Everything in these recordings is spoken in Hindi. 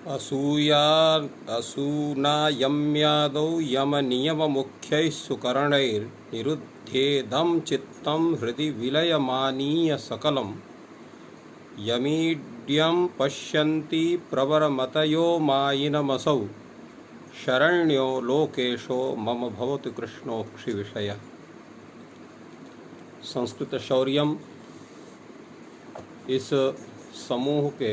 असूया असूनायम्यादौ यमनियममुख्यैः सुकरणैर्निरुध्येदं चित्तं हृदि विलयमानीय सकलं यमीड्यं पश्यन्ति प्रवरमतयो मायिनमसौ शरण्यो लोकेशो मम भवतु कृष्णोक्षिविषयः। संस्कृत शौर्यम इस समूह के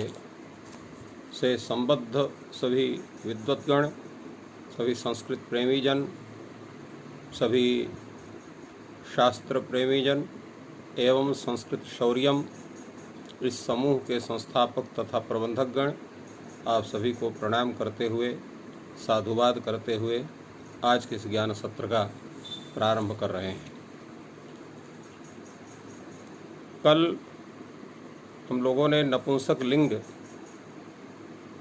से संबद्ध सभी विद्वद्गण, सभी संस्कृत प्रेमीजन, सभी शास्त्र प्रेमीजन एवं संस्कृत शौर्यम इस समूह के संस्थापक तथा प्रबंधकगण, आप सभी को प्रणाम करते हुए, साधुवाद करते हुए आज के इस ज्ञान सत्र का प्रारंभ कर रहे हैं। कल हम लोगों ने नपुंसक लिंग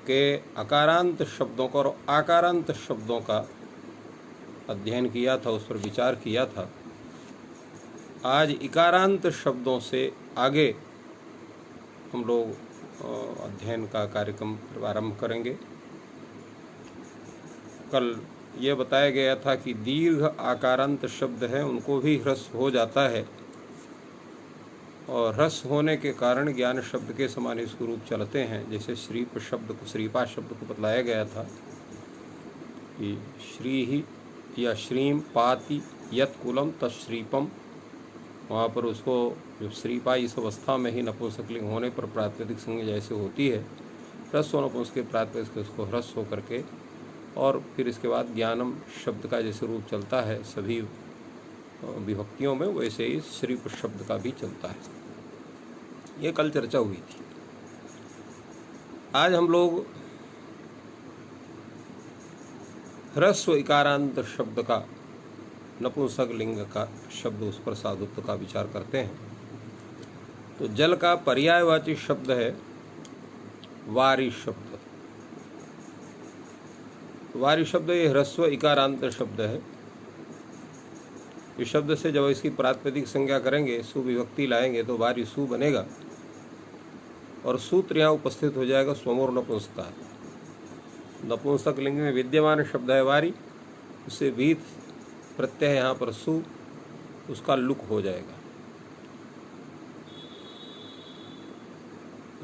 के अकारांत शब्दों का और आकारांत शब्दों का अध्ययन किया था, उस पर विचार किया था। आज इकारांत शब्दों से आगे हम लोग अध्ययन का कार्यक्रम प्रारंभ करेंगे। कल ये बताया गया था कि दीर्घ आकारांत शब्द हैं, उनको भी ह्रस्व हो जाता है और ह्रस्व होने के कारण ज्ञान शब्द के समान इसको रूप चलते हैं। जैसे श्रीप शब्द को, श्रीपा शब्द को बतलाया गया था कि श्री ही या श्रीम पाति यत कुलम तत्श्रीपम, वहाँ पर उसको जो श्रीपा इस अवस्था में ही नपुंसकलिंग होने पर प्रातिपदिक संज्ञा जैसे होती है, ह्रस्व नपुंसक के प्रातिपदिक उसको ह्रस्व होकर के, और फिर इसके बाद ज्ञानम शब्द का जैसे रूप चलता है सभी विभक्तियों में, वैसे ही श्रीप शब्द का भी चलता है। ये कल चर्चा हुई थी। आज हम लोग ह्रस्व इकारांत शब्द का, नपुंसक लिंग का शब्द, उस पर साधुत्व का विचार करते हैं। तो जल का पर्यायवाची शब्द है वारी शब्द। वारी शब्द ये ह्रस्व इकारांत शब्द है। इस शब्द से जब इसकी प्रातिपदिक संज्ञा करेंगे, सुविभक्ति लाएंगे तो वारी सु बनेगा और सूत्र यहाँ उपस्थित हो जाएगा स्वमोर नपुंसकता। नपुंसक लिंग में विद्यमान शब्द है वारी, उससे वीत प्रत्यय यहाँ पर सु, उसका लुक हो जाएगा।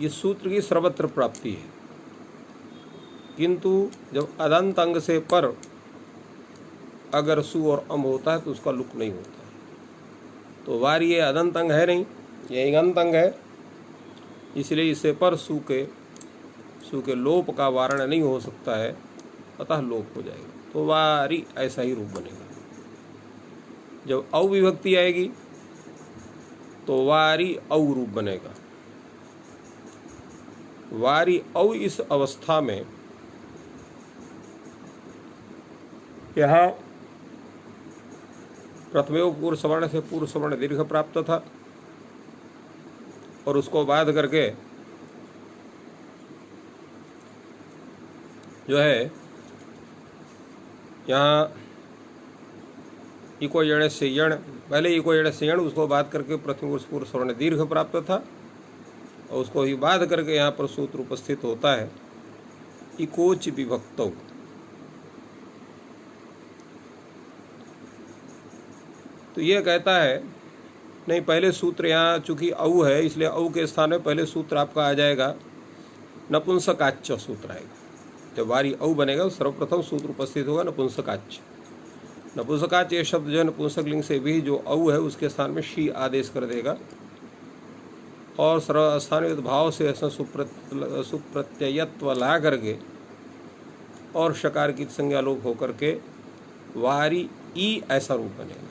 ये सूत्र की सर्वत्र प्राप्ति है, किंतु जब अदंत अंग से पर अगर सु और अम होता है तो उसका लुक नहीं होता है। तो वारी ये अदंत अंग है नहीं, ये इगंत अंग है, इसलिए इससे पर सु के लोप का वारण नहीं हो सकता है, अतः लोप हो जाएगा। तो वारी ऐसा ही रूप बनेगा। जब औ विभक्ति आएगी तो वारी औ रूप बनेगा। वारी औ इस अवस्था में यहाँ प्रथमयोग पूर्व सवर्ण से पूर्व सवर्ण दीर्घ प्राप्त था और उसको बाध करके जो है यहाँ इको यण से यण, पहले इको यण से यण, उसको बाध करके प्रथम पूर्व सवर्ण दीर्घ प्राप्त था और उसको ही बाध करके यहाँ पर सूत्र उपस्थित होता है इकोच विभक्तौ। तो ये कहता है नहीं, पहले सूत्र यहाँ चूंकि औ है इसलिए औ के स्थान में पहले सूत्र आपका आ जाएगा नपुंसकाच्च सूत्र आएगा। जब वारी औ बनेगा सर्वप्रथम सूत्र उपस्थित होगा नपुंसकाच्च। नपुंसकाच्च ये शब्द जो है नपुंसक लिंग से भी जो औ है उसके स्थान में शी आदेश कर देगा और सर्वस्थानीय भाव से ऐसा सुप्रत्ययत्व ला करके और शकार की संज्ञा लोप होकर के वारी ई ऐसा रूप बनेगा।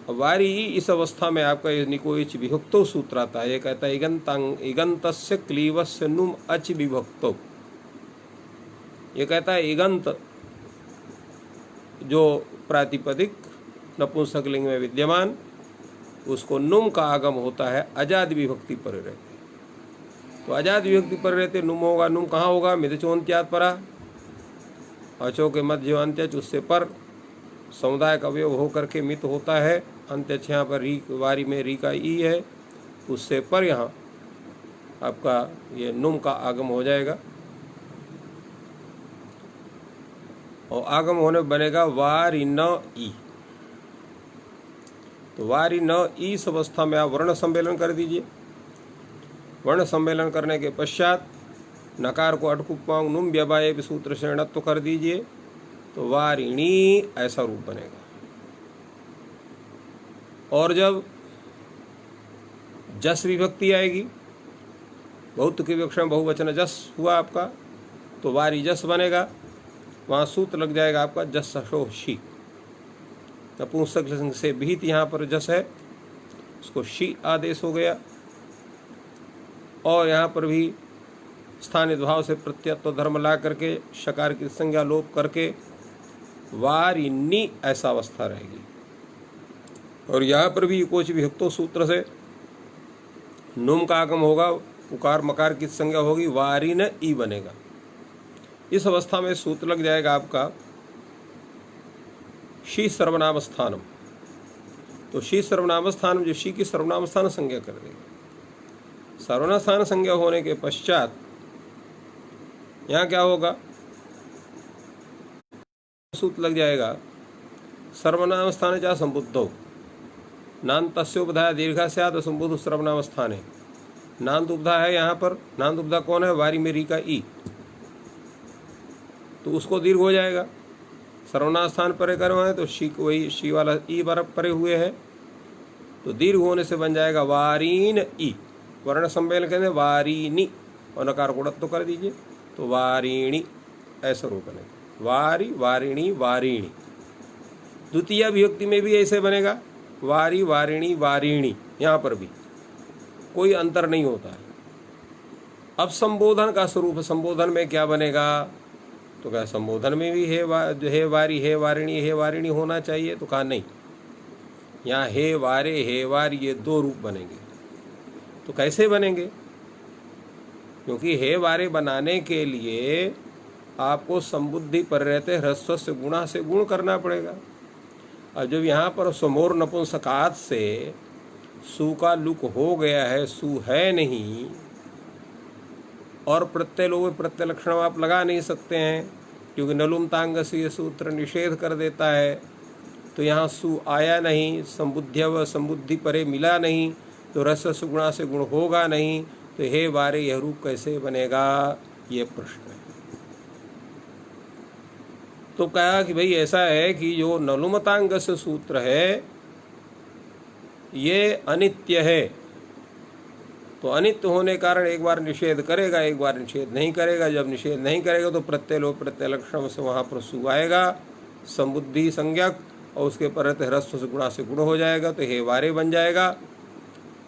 वारी इस अवस्था में आपका निकोच विभक्तो सूत्र आता है। ये कहता है इगंतस्य क्लीवस्य नुम अच विभक्तो। ये कहता है इगंत जो प्रातिपदिक नपुंसक लिंग में विद्यमान, उसको नुम का आगम होता है अजाद विभक्ति पर रहते। तो अजाद विभक्ति पर रहते नुम होगा। नुम कहाँ होगा? मिदचोन्त्यात् परा, अचो के मध्य अंत्य, उससे पर समुदाय का अवयव होकर के मित होता है। अंत्य यहाँ पर री, वारी में री का ई है, उससे पर यहाँ आपका ये नुम का आगम हो जाएगा। और आगम होने बनेगा वारिन ई। तो वारिन ई इस अवस्था में आप वर्ण सम्मेलन कर दीजिए। वर्ण सम्मेलन करने के पश्चात नकार को अटकुपांग नुम व्यवाय सूत्र से णत्व कर दीजिए, तो वारिणी ऐसा रूप बनेगा। और जब जस विभक्ति आएगी, बहुत की विवक्षा में बहुवचन जस हुआ आपका, तो वारी जस बनेगा। वहाँ सूत्र लग जाएगा आपका जस शो शी। नपुंसक से भीत यहाँ पर जस है, उसको शी आदेश हो गया। और यहाँ पर भी स्थानिक भाव से प्रत्यत्व धर्म ला करके शकार की संज्ञा लोप करके वारिनी ऐसा अवस्था रहेगी। और यहाँ पर भी कोच विभक्तो सूत्र से नुम का आगम होगा, उकार मकार की संज्ञा होगी, वारिन ई बनेगा। इस अवस्था में सूत्र लग जाएगा आपका शी सर्वनाम स्थानम। तो शी सर्वनाम स्थानम, जो शी की सर्वनाम स्थान संज्ञा कर देगा। सर्वनाम स्थान संज्ञा होने के पश्चात यहाँ क्या होगा, सूत्र लग जाएगा सर्वनाम स्थान जा संबुद्धो नान्तस्योपधा दीर्घा स्यात् संबुद्ध सर्वनाम स्थाने। नान्त उपधा है यहाँ पर, नान्त उपधा कौन है, वारी में री का ई, तो उसको दीर्घ हो जाएगा। सर्वनाम स्थान परे करे हुए हैं तो शी वही शी वाला ई बरफ परे हुए है, तो दीर्घ होने से बन जाएगा वारीन ई। वर्ण सम्मेलन कहते हैं वारीनी, और नकार को तो कर दीजिए, तो वारिणी ऐसा रूप बनेगा। वारी वारिणी वारिणी। द्वितीय विभक्ति में भी ऐसे बनेगा, वारी वारिणी वारिणी। यहाँ पर भी कोई अंतर नहीं होता है। अब संबोधन का स्वरूप, संबोधन में क्या बनेगा, तो क्या संबोधन में भी हे वारी हे वारिणी हे वारिणी होना चाहिए, तो कहा नहीं, यहाँ हे वारे हे वारी ये दो रूप बनेंगे। तो कैसे बनेंगे, क्योंकि हे वारे बनाने के लिए आपको संबुद्धि पर रहते ह्रस्व से गुणा से गुण करना पड़ेगा। अब जब यहाँ पर समोर नपुंसकात से सु का लुक हो गया है, सु है नहीं, और प्रत्यय लोग प्रत्यय लक्षण आप लगा नहीं सकते हैं, क्योंकि नलुम तांग से ये सूत्र निषेध कर देता है। तो यहाँ सु आया नहीं, संबुद्ध्य व संबुद्धि परे मिला नहीं, तो रस सुगुणा से गुण होगा नहीं, तो हे वारे यह रूप कैसे बनेगा, ये प्रश्न है। तो कहा कि भाई ऐसा है कि जो नलुमतांग से सूत्र है ये अनित्य है, तो अनित्य होने कारण एक बार निषेध करेगा, एक बार निषेध नहीं करेगा। जब निषेध नहीं करेगा तो प्रत्यय लोप प्रत्यय लक्षण से वहाँ पर सु आएगा, संबुद्धि संज्ञक, और उसके पर ह्रस्व से गुणा से गुण हो जाएगा, तो हे वारे बन जाएगा।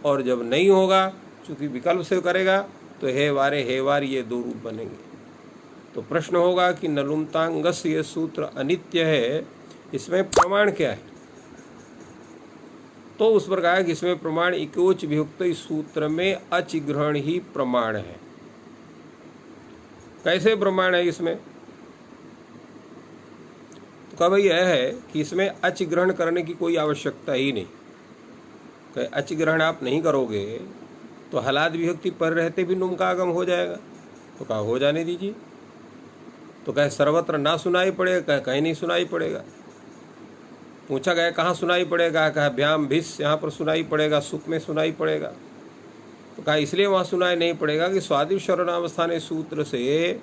और जब नहीं होगा, चूंकि विकल्प से करेगा, तो हे वारे हे वार ये दो रूप बनेंगे। तो प्रश्न होगा कि नलुमतांगस ये सूत्र अनित्य है, इसमें प्रमाण क्या है। तो उस पर कहा कि इसमें प्रमाण इकोच वियुक्त इस सूत्र में अच ग्रहण ही प्रमाण है। कैसे प्रमाण है इसमें, तो कहा भाई यह है कि इसमें अच ग्रहण करने की कोई आवश्यकता ही नहीं। अच ग्रहण आप नहीं करोगे तो हलाद विभक्ति पर रहते भी नुम का आगम हो जाएगा, तो कहा हो जाने दीजिए। तो कहे सर्वत्र ना सुनाई पड़ेगा, कहीं नहीं सुनाई पड़ेगा। पूछा गया कहाँ सुनाई पड़ेगा, कहा भ्याम भिस यहाँ पर सुनाई पड़ेगा, सुख में सुनाई पड़ेगा। तो कहा इसलिए वहाँ सुनाई नहीं पड़ेगा कि स्वादिष्ट सर्वनाम स्थाने सूत्र से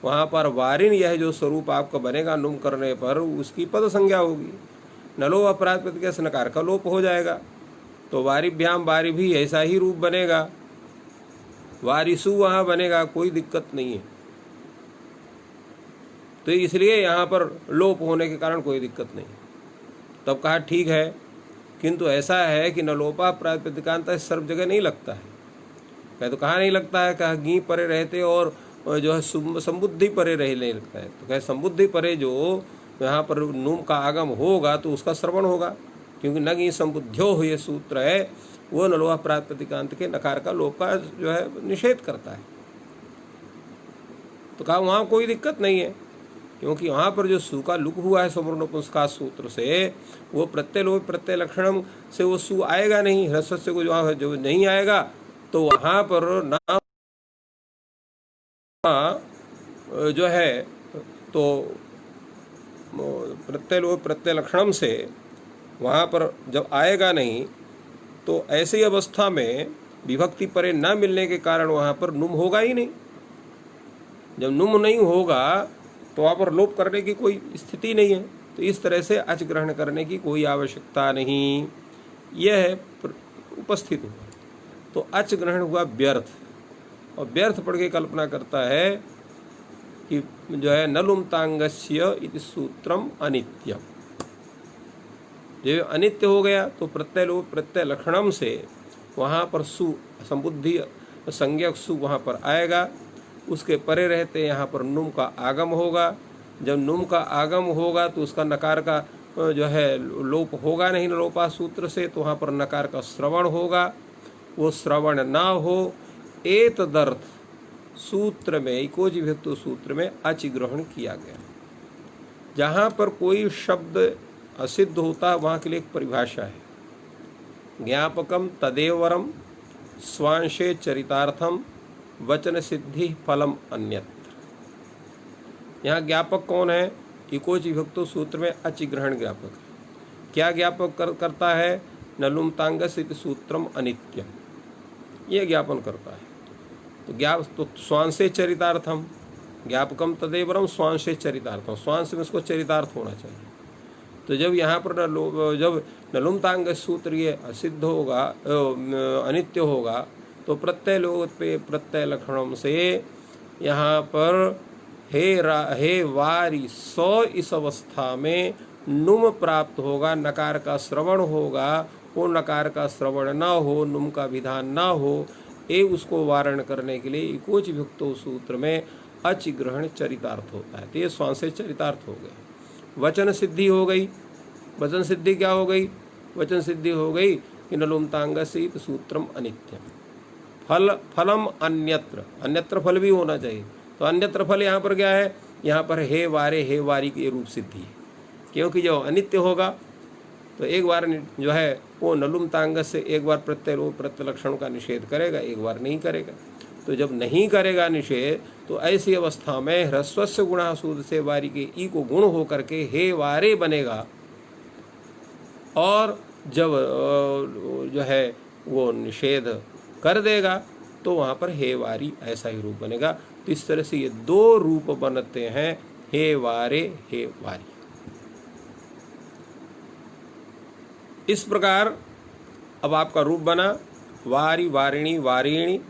वहाँ पर वारिन यह जो स्वरूप आपका बनेगा नुम करने पर उसकी पद संज्ञा होगी। नलो अपराध प्रत्यय से नकार का लोप हो जाएगा, तो वारिभ्याम वारी भी ऐसा ही रूप बनेगा, वारिसु वहाँ बनेगा, कोई दिक्कत नहीं है। तो इसलिए यहाँ पर लोप होने के कारण कोई दिक्कत नहीं। तब कहा ठीक है, किंतु ऐसा है कि नलोपा प्रातिपदिकांत सर्व जगह नहीं लगता है। कहे तो कहाँ नहीं लगता है, कहा गी परे रहते और जो है संबुद्धि परे रह नहीं लगता है। तो कहे संबुद्धि परे जो यहाँ पर नुम का आगम होगा तो उसका श्रवण होगा, क्योंकि नगी संबुद्ध्यो ये सूत्र है वो नलोहा प्रातिपदिकांत के नकार का लोप का जो है निषेध करता है। तो कहा वहाँ कोई दिक्कत नहीं है, क्योंकि वहाँ पर जो सु का लुक हुआ है समूर्णपुंसका सूत्र से वो प्रत्यय लोप प्रत्यय लक्षणम से वो सु आएगा नहीं, ह्रस्व से को जो नहीं आएगा, तो वहाँ पर ना जो है तो प्रत्यय लोप प्रत्यय लक्षणम से वहाँ पर जब आएगा नहीं, तो ऐसी अवस्था में विभक्ति परे न मिलने के कारण वहाँ पर नुम होगा ही नहीं। जब नुम नहीं होगा तो वहाँ पर लोप करने की कोई स्थिति नहीं है। तो इस तरह से अच ग्रहण करने की कोई आवश्यकता नहीं, यह उपस्थित हुआ। तो अच ग्रहण हुआ व्यर्थ, और व्यर्थ पढ़ के कल्पना करता है कि जो है न लुमतांगस्य इति सूत्रम अनित्यम। जो अनित्य हो गया तो प्रत्यय लोप प्रत्यय लक्षणम से वहाँ पर सु संबुद्धि संज्ञक सु वहाँ पर आएगा, उसके परे रहते यहाँ पर नुम का आगम होगा। जब नुम का आगम होगा तो उसका नकार का जो है लोप होगा नहीं लोपा सूत्र से, तो वहाँ पर नकार का श्रवण होगा। वो श्रवण ना हो एतदर्थ सूत्र में इकोज विभक्तो सूत्र में अच ग्रहण किया गया। जहाँ पर कोई शब्द असिद्ध होता है वहाँ के लिए एक परिभाषा है, ज्ञापकम तदेवरम स्वांशे चरितार्थम वचन सिद्धि फलम अन्यत्र। यहाँ ज्ञापक कौन है? इकोच विभक्तो सूत्र में अच ग्रहण ज्ञापक है। क्या ज्ञापक करता है? नलुमतांगस इति सूत्रम अनित्यम, ये ज्ञापन करता है। तो स्वांशे चरितार्थम, ज्ञापकम तदेवरम स्वांशे चरितार्थम, स्वांश में उसको चरितार्थ होना चाहिए। तो जब यहाँ पर जब नलुमतांग सूत्र ये असिद्ध होगा अनित्य होगा, तो प्रत्यय लोप पे प्रत्यय लक्षणों से यहाँ पर हे वारी सौ इस अवस्था में नुम प्राप्त होगा, नकार का श्रवण होगा। वो नकार का श्रवण ना हो, नुम का विधान ना हो, ये उसको वारण करने के लिए इकोच विभक्तो सूत्र में अच ग्रहण चरितार्थ होता है। तो ये स्वांशे चरितार्थ हो गया। वचन सिद्धि हो गई। वचन सिद्धि क्या हो गई? वचन सिद्धि हो गई कि नलुमतांगसित सूत्रम अनित्यम। फलम अन्यत्र, अन्यत्र फल भी होना चाहिए। तो अन्यत्र फल यहाँ पर क्या है? यहाँ पर हे वारी की रूप सिद्धि है, क्योंकि जो अनित्य होगा तो एक बार जो है वो नलुमतांग से एक बार प्रत्यय लक्षण का निषेध करेगा, एक बार नहीं करेगा। तो जब नहीं करेगा निषेध, तो ऐसी अवस्था में ह्रस्वस्य गुणा सूद से वारी के ई को गुण हो करके हे वारे बनेगा, और जब जो है वो निषेध कर देगा तो वहाँ पर हे वारी ऐसा ही रूप बनेगा। तो इस तरह से ये दो रूप बनते हैं, हे वारे हे वारी। इस प्रकार अब आपका रूप बना वारी वारिणी वारिणी,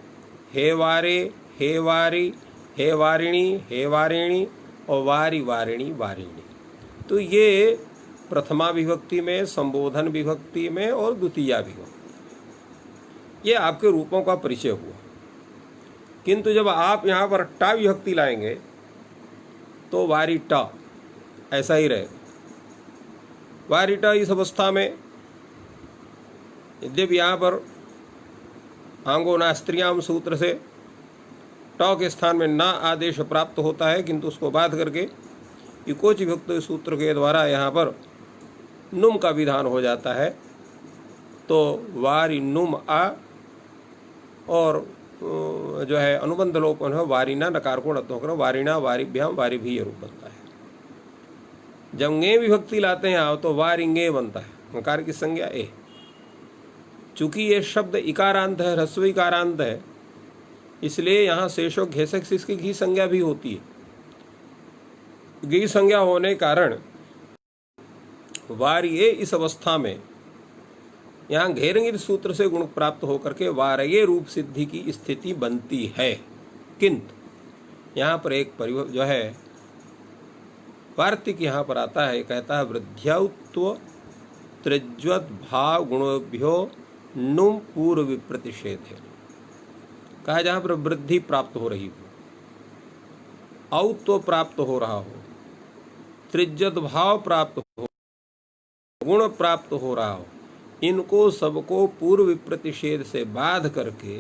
हे वारे हे वारी, हे वारिणी हे वारिणी, और वारी वारिणी वारिणी। तो ये प्रथमा विभक्ति में, संबोधन विभक्ति में और द्वितीया विभक्ति, ये आपके रूपों का परिचय हुआ। किंतु जब आप यहाँ पर टा विभक्ति लाएंगे तो वारी टा ऐसा ही रहेगा। वारी टा इस अवस्था में यद्यपि यहाँ पर आंगो नास्त्रियाम सूत्र से ट के स्थान में ना आदेश प्राप्त होता है, किंतु उसको बाध करके इकोच विभक्त सूत्र के द्वारा यहाँ पर नुम का विधान हो जाता है। तो वारी नुम आ, और जो है अनुबंध लोपन है वारिना नकार को नत्व करो वारिणा वारिभ्याम वारी भी ये रूप बनता है। जब गे विभक्ति लाते हैं तो वारिंगे बनता है, नकार की संज्ञा ए। चूंकि ये शब्द इकारांत है, ह्रस्व इकारांत है, इसलिए यहाँ शेषो घेसक से इसकी घी संज्ञा भी होती है। घी संज्ञा होने कारण वारिये इस अवस्था में यहाँ घेरंगित सूत्र से गुण प्राप्त होकर के वारये रूप सिद्धि की स्थिति बनती है। किंतु यहाँ पर एक जो है वार्तिक यहाँ पर आता है, कहता है वृद्ध्यौत्व त्रिज्वत भाव गुणोभ्यो नुम पूर्व विप्रतिषेध है। कहा जहाँ पर वृद्धि प्राप्त हो रही हो, औत्व प्राप्त हो रहा हो, त्रिज्वत भाव प्राप्त हो, गुण प्राप्त हो रहा हो, इनको सबको पूर्व विप्रतिषेध से बाध करके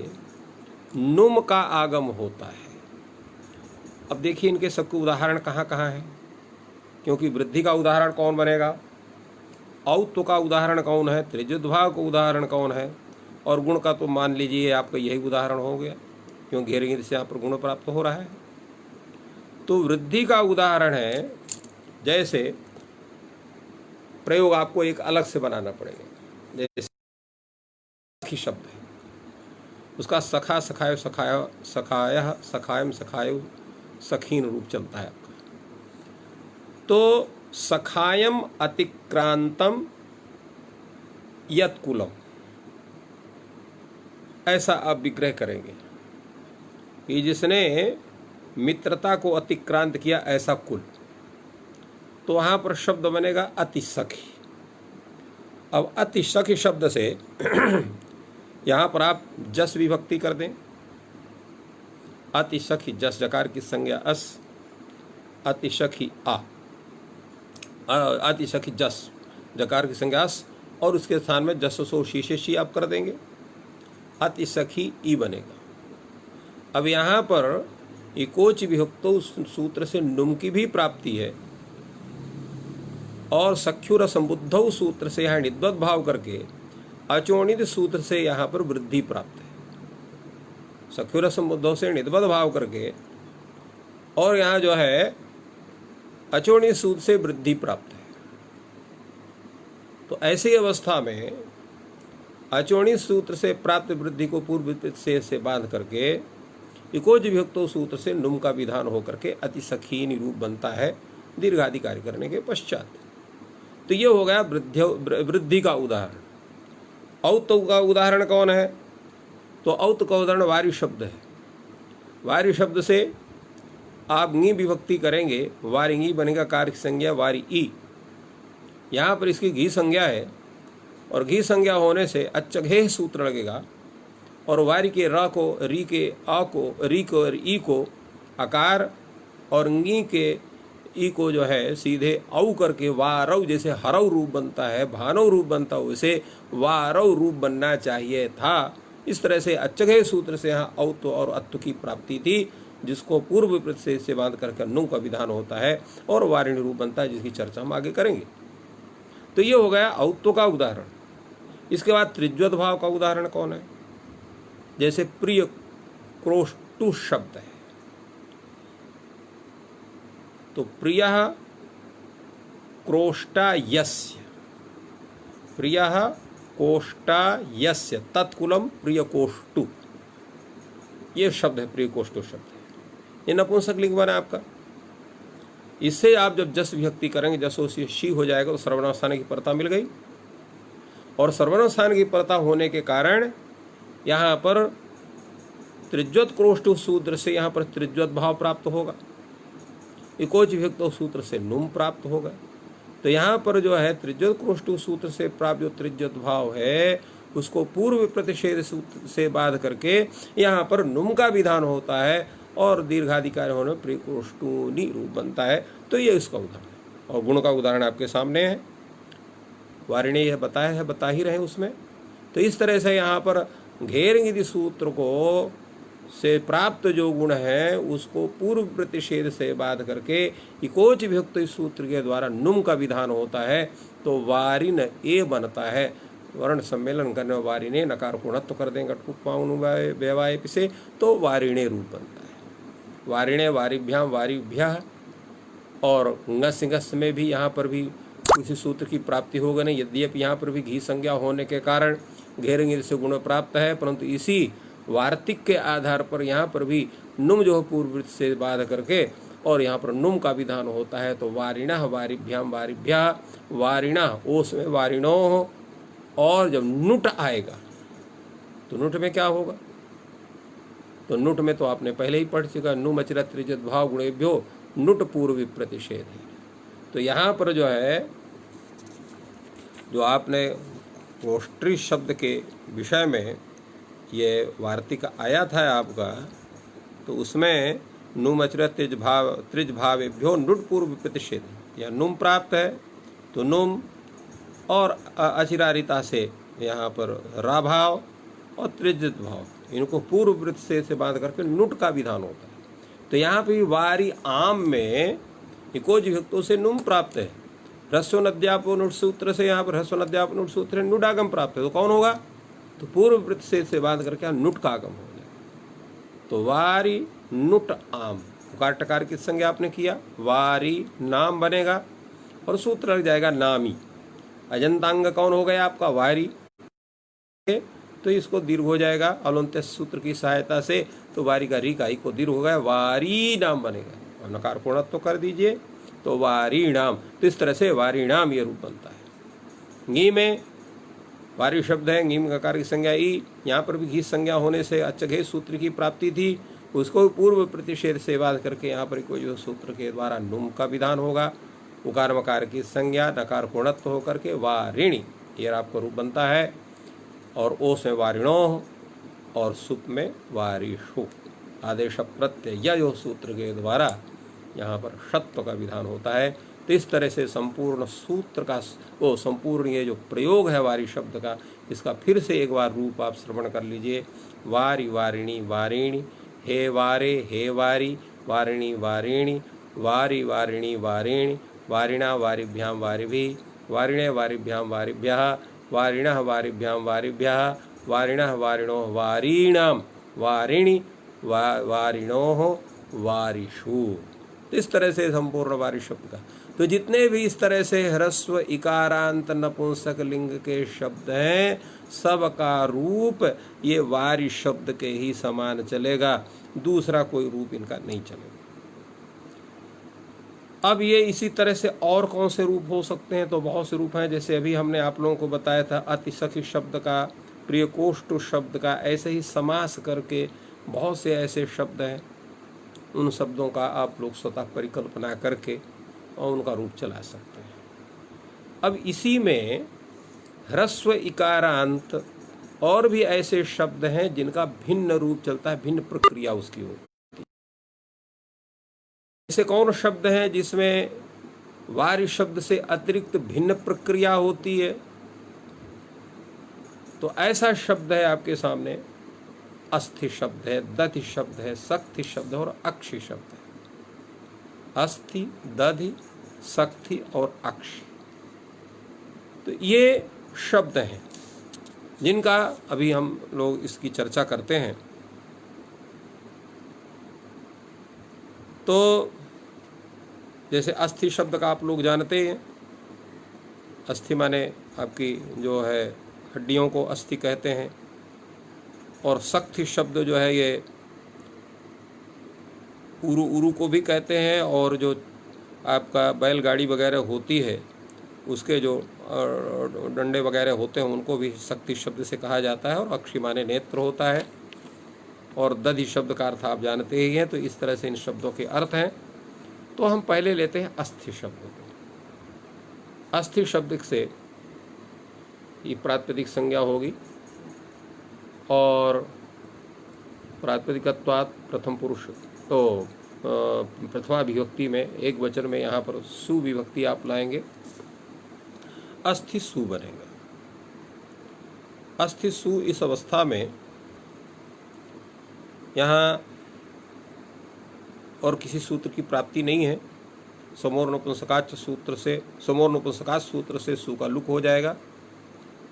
नुम का आगम होता है। अब देखिए इनके सबके उदाहरण कहाँ कहाँ है, क्योंकि वृद्धि का उदाहरण कौन बनेगा, औत्व का उदाहरण कौन है, त्रिजुद्भाव का उदाहरण कौन है, और गुण का तो मान लीजिए आपका यही उदाहरण हो गया, क्योंकि घेरेंगे से यहाँ पर गुण प्राप्त हो रहा है। तो वृद्धि का उदाहरण है जैसे प्रयोग आपको एक अलग से बनाना पड़ेगा। जैसे सखी शब्द है, उसका सखा, सखायो, सखाय, सखायः, सखायम, सखायो, सखीन रूप चलता है आपका। तो सखायम अतिक्रांतम यत्कुलम, ऐसा आप विग्रह करेंगे कि जिसने मित्रता को अतिक्रांत किया ऐसा कुल, तो वहां पर शब्द बनेगा अतिसखी। अब अतिसखी शब्द से यहां पर आप जस विभक्ति कर दें, अतिसखी, जस जकार की संज्ञा अस, अतिसखी आ, अतिसखी जस जकार की संज्ञा अस, और उसके स्थान में जस सो शीशे शी आप कर देंगे, अतिसखी ई बनेगा। अब यहाँ पर इकोच विभक्तो सूत्र से नुम की भी प्राप्ति है, और सख्युर संबुद्धौ सूत्र से यहाँ निद्वत भाव करके अचोणित सूत्र से यहाँ पर वृद्धि प्राप्त है। सख्युर संबुद्धौ से निद्वत भाव करके और यहाँ जो है अचोणित सूत्र से वृद्धि प्राप्त है। तो ऐसी अवस्था में अचोणित सूत्र से प्राप्त वृद्धि को पूर्व से बांध करके इकोज विभक्तो सूत्र से नुम का विधान होकर के अतिसखीन रूप बनता है दीर्घाधिकारी करने के पश्चात। तो ये हो गया वृद्धि का उदाहरण। औत का उदाहरण कौन है? तो औत का उदाहरण वारी शब्द है। वारी शब्द से आप ङी विभक्ति करेंगे, वारिंगी बनेगा कार्य संज्ञा वारी ई। यहाँ पर इसकी घी संज्ञा है, और घी संज्ञा होने से अच्छघेह सूत्र लगेगा, और वारी के र को, री के आ को, री को और ई को आकार, और ङी के ई को जो है सीधे औ करके वारव, जैसे हरव रूप बनता है, भानव रूप बनता है, वैसे वारव रूप बनना चाहिए था। इस तरह से अच्छघेह सूत्र से यहाँ औत और अत्व की प्राप्ति थी, जिसको पूर्व प्रत्यय से बांध करके नु का विधान होता है और वारिणी रूप बनता है, जिसकी चर्चा हम आगे करेंगे। तो ये हो गया औत्व का उदाहरण। इसके बाद त्रिज्वत भाव का उदाहरण कौन है? जैसे प्रिय क्रोष्टु शब्द है, तो प्रियः क्रोष्टायस्य, प्रियः कोष्टायस्य तत्कुलम प्रिय कोष्टु, ये शब्द है, प्रिय कोष्टु शब्द है। ये नपुंसक लिंग बना आपका। इससे आप जब जस विभक्ति करेंगे, जसो से शी हो जाएगा, तो सर्वनाम की परता मिल गई, और सर्वनाम की परता होने के कारण यहाँ पर त्रिज्वत क्रोष्टु सूत्र से यहाँ पर त्रिज्वत भाव प्राप्त होगा, इकोच विभक्तो सूत्र से नुम प्राप्त होगा। तो यहाँ पर जो है त्रिज्वत क्रोष्टु सूत्र से प्राप्त जो त्रिज्वत भाव है, उसको पूर्व प्रतिषेध सूत्र से बाध करके यहाँ पर नुम का विधान होता है, और दीर्घाधिकारी होने प्रिय क्रोष्टुनी रूप बनता है। तो ये इसका उदाहरण है, और गुण का उदाहरण आपके सामने है, वारिणी यह बताया है, बता ही रहे उसमें। तो इस तरह से यहाँ पर घेर सूत्र को से प्राप्त जो गुण है, उसको पूर्व प्रतिषेध से बाध करके इकोच विभक्त सूत्र के द्वारा नुम का विधान होता है, तो वारिन ए बनता है। वर्ण सम्मेलन करने वारिणे नकार गुणत्व कर देंगे व्यवाय से, तो वारिणे रूप बनता है। वारिणे वारिभ्याम वारिभ्यः, और ngस में भी यहाँ पर भी किसी सूत्र की प्राप्ति होगा नहीं, यद्यपि यहाँ पर भी घी संज्ञा होने के कारण घेर से गुण प्राप्त है, परंतु इसी वार्तिक के आधार पर यहाँ पर भी नुम जो पूर्व से बाध करके और यहाँ पर नुम का विधान होता है। तो वारिणः वारिभ्याम वारिभ्यः, वारिणः ओस में वारिणो, और जब नुट आएगा तो नुट में क्या होगा? तो नुट में तो आपने पहले ही पढ़ चुका, नुम अचिरत त्रिजत भाव गुणेभ्यो नुट पूर्व प्रतिषेध है। तो यहाँ पर जो है, जो आपने गोष्ठी शब्द के विषय में ये वार्तिक आया था आपका, तो उसमें नुम अचिरत त्रिज भावेभ्यो नुट पूर्व प्रतिषेध, या नुम प्राप्त है तो नुम, और अचिरारिता से यहाँ पर राभाव और त्रिजत भाव, इनको पूर्व प्रतिषेध से बांध करके नुट का विधान होता है। तो यहाँ पे वारी आम में इकोज विभक्तों से नुम प्राप्त है, ह्रस्व नद्यापो नुट सूत्र से यहाँ पर ह्रस्व नद्यापो नुट सूत्र नुडागम प्राप्त है। तो कौन होगा? तो पूर्व प्रतिषेध से बांध करके नुट का आगम हो जाए। तो वारी नुट आम, उकार टकार की संज्ञा आपने किया, वारी नाम बनेगा, और सूत्र लग जाएगा नामी। अजंतांग कौन हो गया आपका? वारी, तो इसको दीर्घ हो जाएगा अलंत्य सूत्र की सहायता से, तो वारी का री का ही को दीर्घ हो गया, वारी नाम बनेगा। और नकार पूर्णत्व तो कर दीजिए तो वारी नाम। तो इस तरह से वारी नाम ये रूप बनता है। घी में वारी शब्द है, घीम गकार की संज्ञा ई, यहाँ पर भी घी संज्ञा होने से अच्छघे सूत्र की प्राप्ति थी, उसको पूर्व प्रतिषेध से बात करके यहाँ पर कोई जो सूत्र के द्वारा नुम का विधान होगा। उकार मकार की संज्ञा नकार पूर्णत्व होकर के वारिणी ये आपका रूप बनता है। और ओस में वारिणो और सुप में वारिषु आदेश प्रत्यय या जो सूत्र के द्वारा यहाँ पर षत्व का विधान होता है। तो इस तरह से संपूर्ण सूत्र का वो संपूर्ण ये जो प्रयोग है वारी शब्द का, इसका फिर से एक बार रूप आप श्रवण कर लीजिए। वारी वारिणी वारिणी, हे वारे हे वारी, वारिणी वारिणी, वारी वारिणी वारिणी, वारिणा वारिभ्याम वारिभिः, वारिणे वारिभ्याम वारिभ्यः, वारिणः वारिभ्याम वारिभ्यः, वारिणः वारिणोः वारीणाम, वारिणी वारिणोः वारिषु। इस तरह से संपूर्ण वारी शब्द का, तो जितने भी इस तरह से ह्रस्व इकारांत नपुंसक लिंग के शब्द हैं, सब का रूप ये वारी शब्द के ही समान चलेगा, दूसरा कोई रूप इनका नहीं चलेगा। अब ये इसी तरह से और कौन से रूप हो सकते हैं? तो बहुत से रूप हैं, जैसे अभी हमने आप लोगों को बताया था अतिसखी शब्द का, प्रियकोष्ठ शब्द का, ऐसे ही समास करके बहुत से ऐसे शब्द हैं। उन शब्दों का आप लोग स्वतः परिकल्पना करके और उनका रूप चला सकते हैं। अब इसी में ह्रस्व इकारांत और भी ऐसे शब्द हैं जिनका भिन्न रूप चलता है, भिन्न प्रक्रिया उसकी होती है। ऐसे कौन शब्द हैं जिसमें वारी शब्द से अतिरिक्त भिन्न प्रक्रिया होती है? तो ऐसा शब्द है आपके सामने, अस्थि शब्द है, दधि शब्द है, शक्ति शब्द है और अक्षि शब्द है। अस्थि, दधि, शक्ति और अक्षि, तो ये शब्द हैं जिनका अभी हम लोग इसकी चर्चा करते हैं। तो जैसे अस्थि शब्द का आप लोग जानते हैं, अस्थि माने आपकी जो है हड्डियों को अस्थि कहते हैं। और शक्ति शब्द जो है ये उरु उरु को भी कहते हैं, और जो आपका बैलगाड़ी वगैरह होती है उसके जो डंडे वगैरह होते हैं उनको भी शक्ति शब्द से कहा जाता है। और अक्षि माने नेत्र होता है। और दधि शब्द का अर्थ आप जानते ही हैं। तो इस तरह से इन शब्दों के अर्थ हैं। तो हम पहले लेते हैं अस्थि शब्द को। अस्थि शब्द से ये प्रातिपदिक संज्ञा होगी और प्रातिपदिकत्वात् प्रथम पुरुष, तो प्रथमा विभक्ति में एक वचन में यहाँ पर सु विभक्ति आप लाएंगे, अस्थि सु बनेगा। अस्थि सु इस अवस्था में यहाँ और किसी सूत्र की प्राप्ति नहीं है। समोर नपुंसकाच सूत्र से, समोर नपुंसकाच सूत्र से सु का लुक हो जाएगा।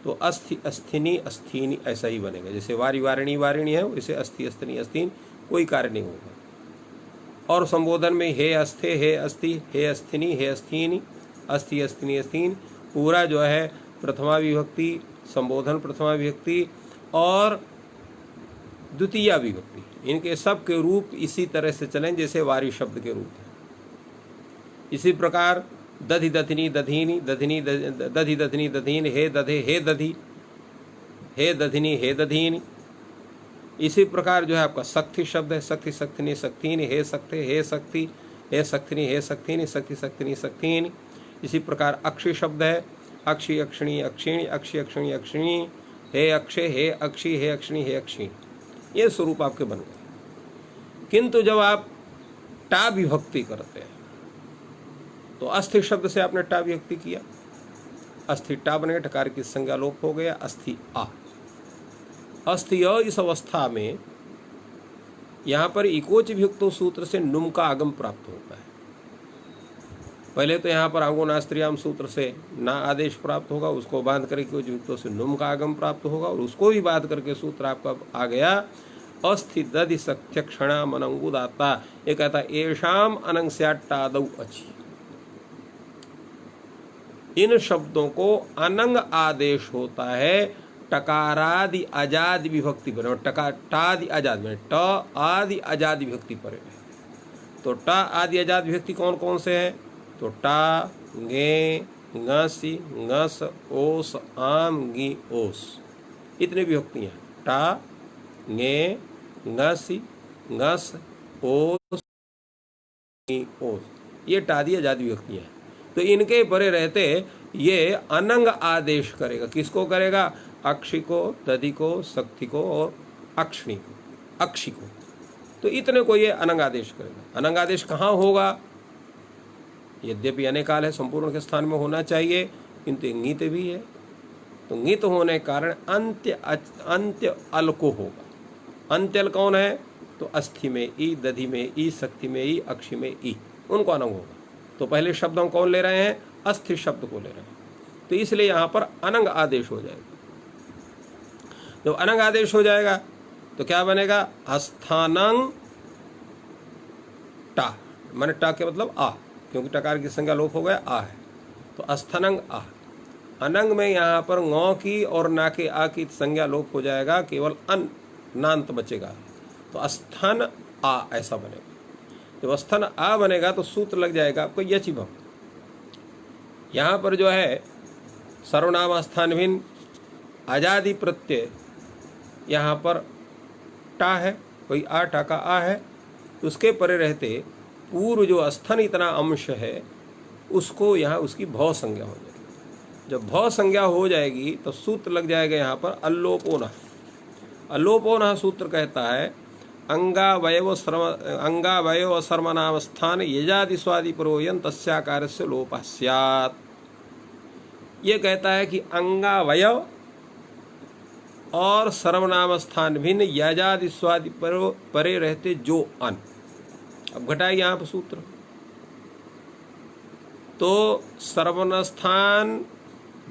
तो अस्थि अस्थिनी अस्थिनी ऐसा ही बनेगा। जैसे वारी वारिणी वारिणी है वैसे अस्थि अस्थिनी अस्थिन, कोई कार्य नहीं होगा। और संबोधन में हे अस्थे हे अस्थि हे अस्थिनी हे अस्थिनी, अस्थि अस्थिनी अस्थिन, पूरा जो है प्रथमा विभक्ति, संबोधन प्रथमा विभक्ति और द्वितीया विभक्ति, इनके सब के रूप इसी तरह से चलें जैसे वारी शब्द के रूप है। इसी प्रकार दधि दधिनी दधीनी, दधिनी दधि दधिनी दधीन, हे दधे हे दधि, हे दधिनी हे दधीनी। इसी प्रकार जो है आपका शक्ति शब्द है, शक्ति शक्तिनी शक्तिनी, हे शक्ति हे शक्ति, हे शक्तिनी हे शक्तिनी, शक्ति शक्तिनी शक्तिनी। इसी प्रकार अक्षि शब्द है, अक्षि अक्षिणी अक्षिणी, अक्षि अक्षिणी अक्षिणी, हे अक्षय हे अक्षी हे अक्षिणी हे अक्षी। ये स्वरूप आपके बन गए। किंतु जब आप टा विभक्ति करते हैं तो अस्थि शब्द से आपने टा विभक्ति किया, अस्थि टा बने, टकार की संज्ञा लोप हो गया, अस्थि आ। अस्थि अ इस अवस्था में यहाँ पर इकोच विभक्तो सूत्र से नुम का आगम प्राप्त होता है। पहले तो यहाँ पर आंगोनास्त्रियाम सूत्र से ना आदेश प्राप्त होगा, उसको बांध करके इकोच विभक्तों से नुम का आगम प्राप्त होगा, और उसको भी बांध करके सूत्र आपका आ गया अस्थि दधि सत्य क्षणाम अनंगुदाता। ये कहता है एशाम अनंग स्याट्टादौ अच्छी। इन शब्दों को अनंग आदेश होता है टकारादि अजादि विभक्ति पर, टादि अजादि में ट आदि अजादि विभक्ति पर। तो ट आदि अजादि विभक्ति कौन कौन से हैं? तो टा, गे, ngसी, ngस, ओस, आम, गी, ओस, इतने विभक्ति हैं। टा, गे, ngसी, ngस, ओस, गी, ओस, ये टादी अजादि विभक्तियां हैं। तो इनके परे रहते ये अनंग आदेश करेगा। किसको करेगा? अक्षी को, दधि को, शक्ति को और अक्षणी को, अक्षी को। तो इतने को ये अनंग आदेश करेगा। अनंग आदेश कहाँ होगा? यद्यपि अनेकाल है, संपूर्ण के स्थान में होना चाहिए, किंतु ङीत भी है। तो ङीत होने के कारण अंत्य अल को होगा। अंत्य अल कौन है? तो अस्थि में ई, दधि में ई, शक्ति में ई, अक्षी में ई, उनको अनंग होगा। तो पहले शब्द हम कौन ले रहे हैं? अस्थि शब्द को ले रहे हैं। तो इसलिए यहाँ पर अनंग आदेश हो जाएगा। जब अनंग आदेश हो जाएगा तो क्या बनेगा? अस्थानंग टा, माने टा के मतलब आ, क्योंकि टकार की संज्ञा लोप हो गया, आ है। तो अस्थानंग आ, अनंग में यहाँ पर ngौ की और ना के आ की संज्ञा लोप हो जाएगा, केवल अन नांत बचेगा। तो अस्थान आ ऐसा बनेगा। जब अस्थान आ बनेगा तो सूत्र लग जाएगा आपको यचि भव। यहाँ पर जो है सर्वनाम स्थान भिन्न आजादी प्रत्यय, यहाँ पर टा है, कोई आ, टा का आ है, उसके परे रहते पूर्व जो स्थन इतना अंश है उसको यहाँ उसकी भव संज्ञा हो जाएगी। जब भव संज्ञा हो जाएगी तो सूत्र लग जाएगा यहाँ पर अल्लोपोना। अल्लोपोना सूत्र कहता है अंगावयव सर्वनाम स्थान यजादि स्वादि प्रयोजन तस्याकार से लोपः स्यात्। ये कहता है कि अंगावयव और सर्वनाम स्थान भिन्न यजादि स्वादि परे रहते जो अन। अब घटाइए यहाँ पर सूत्र। तो सर्वनाम स्थान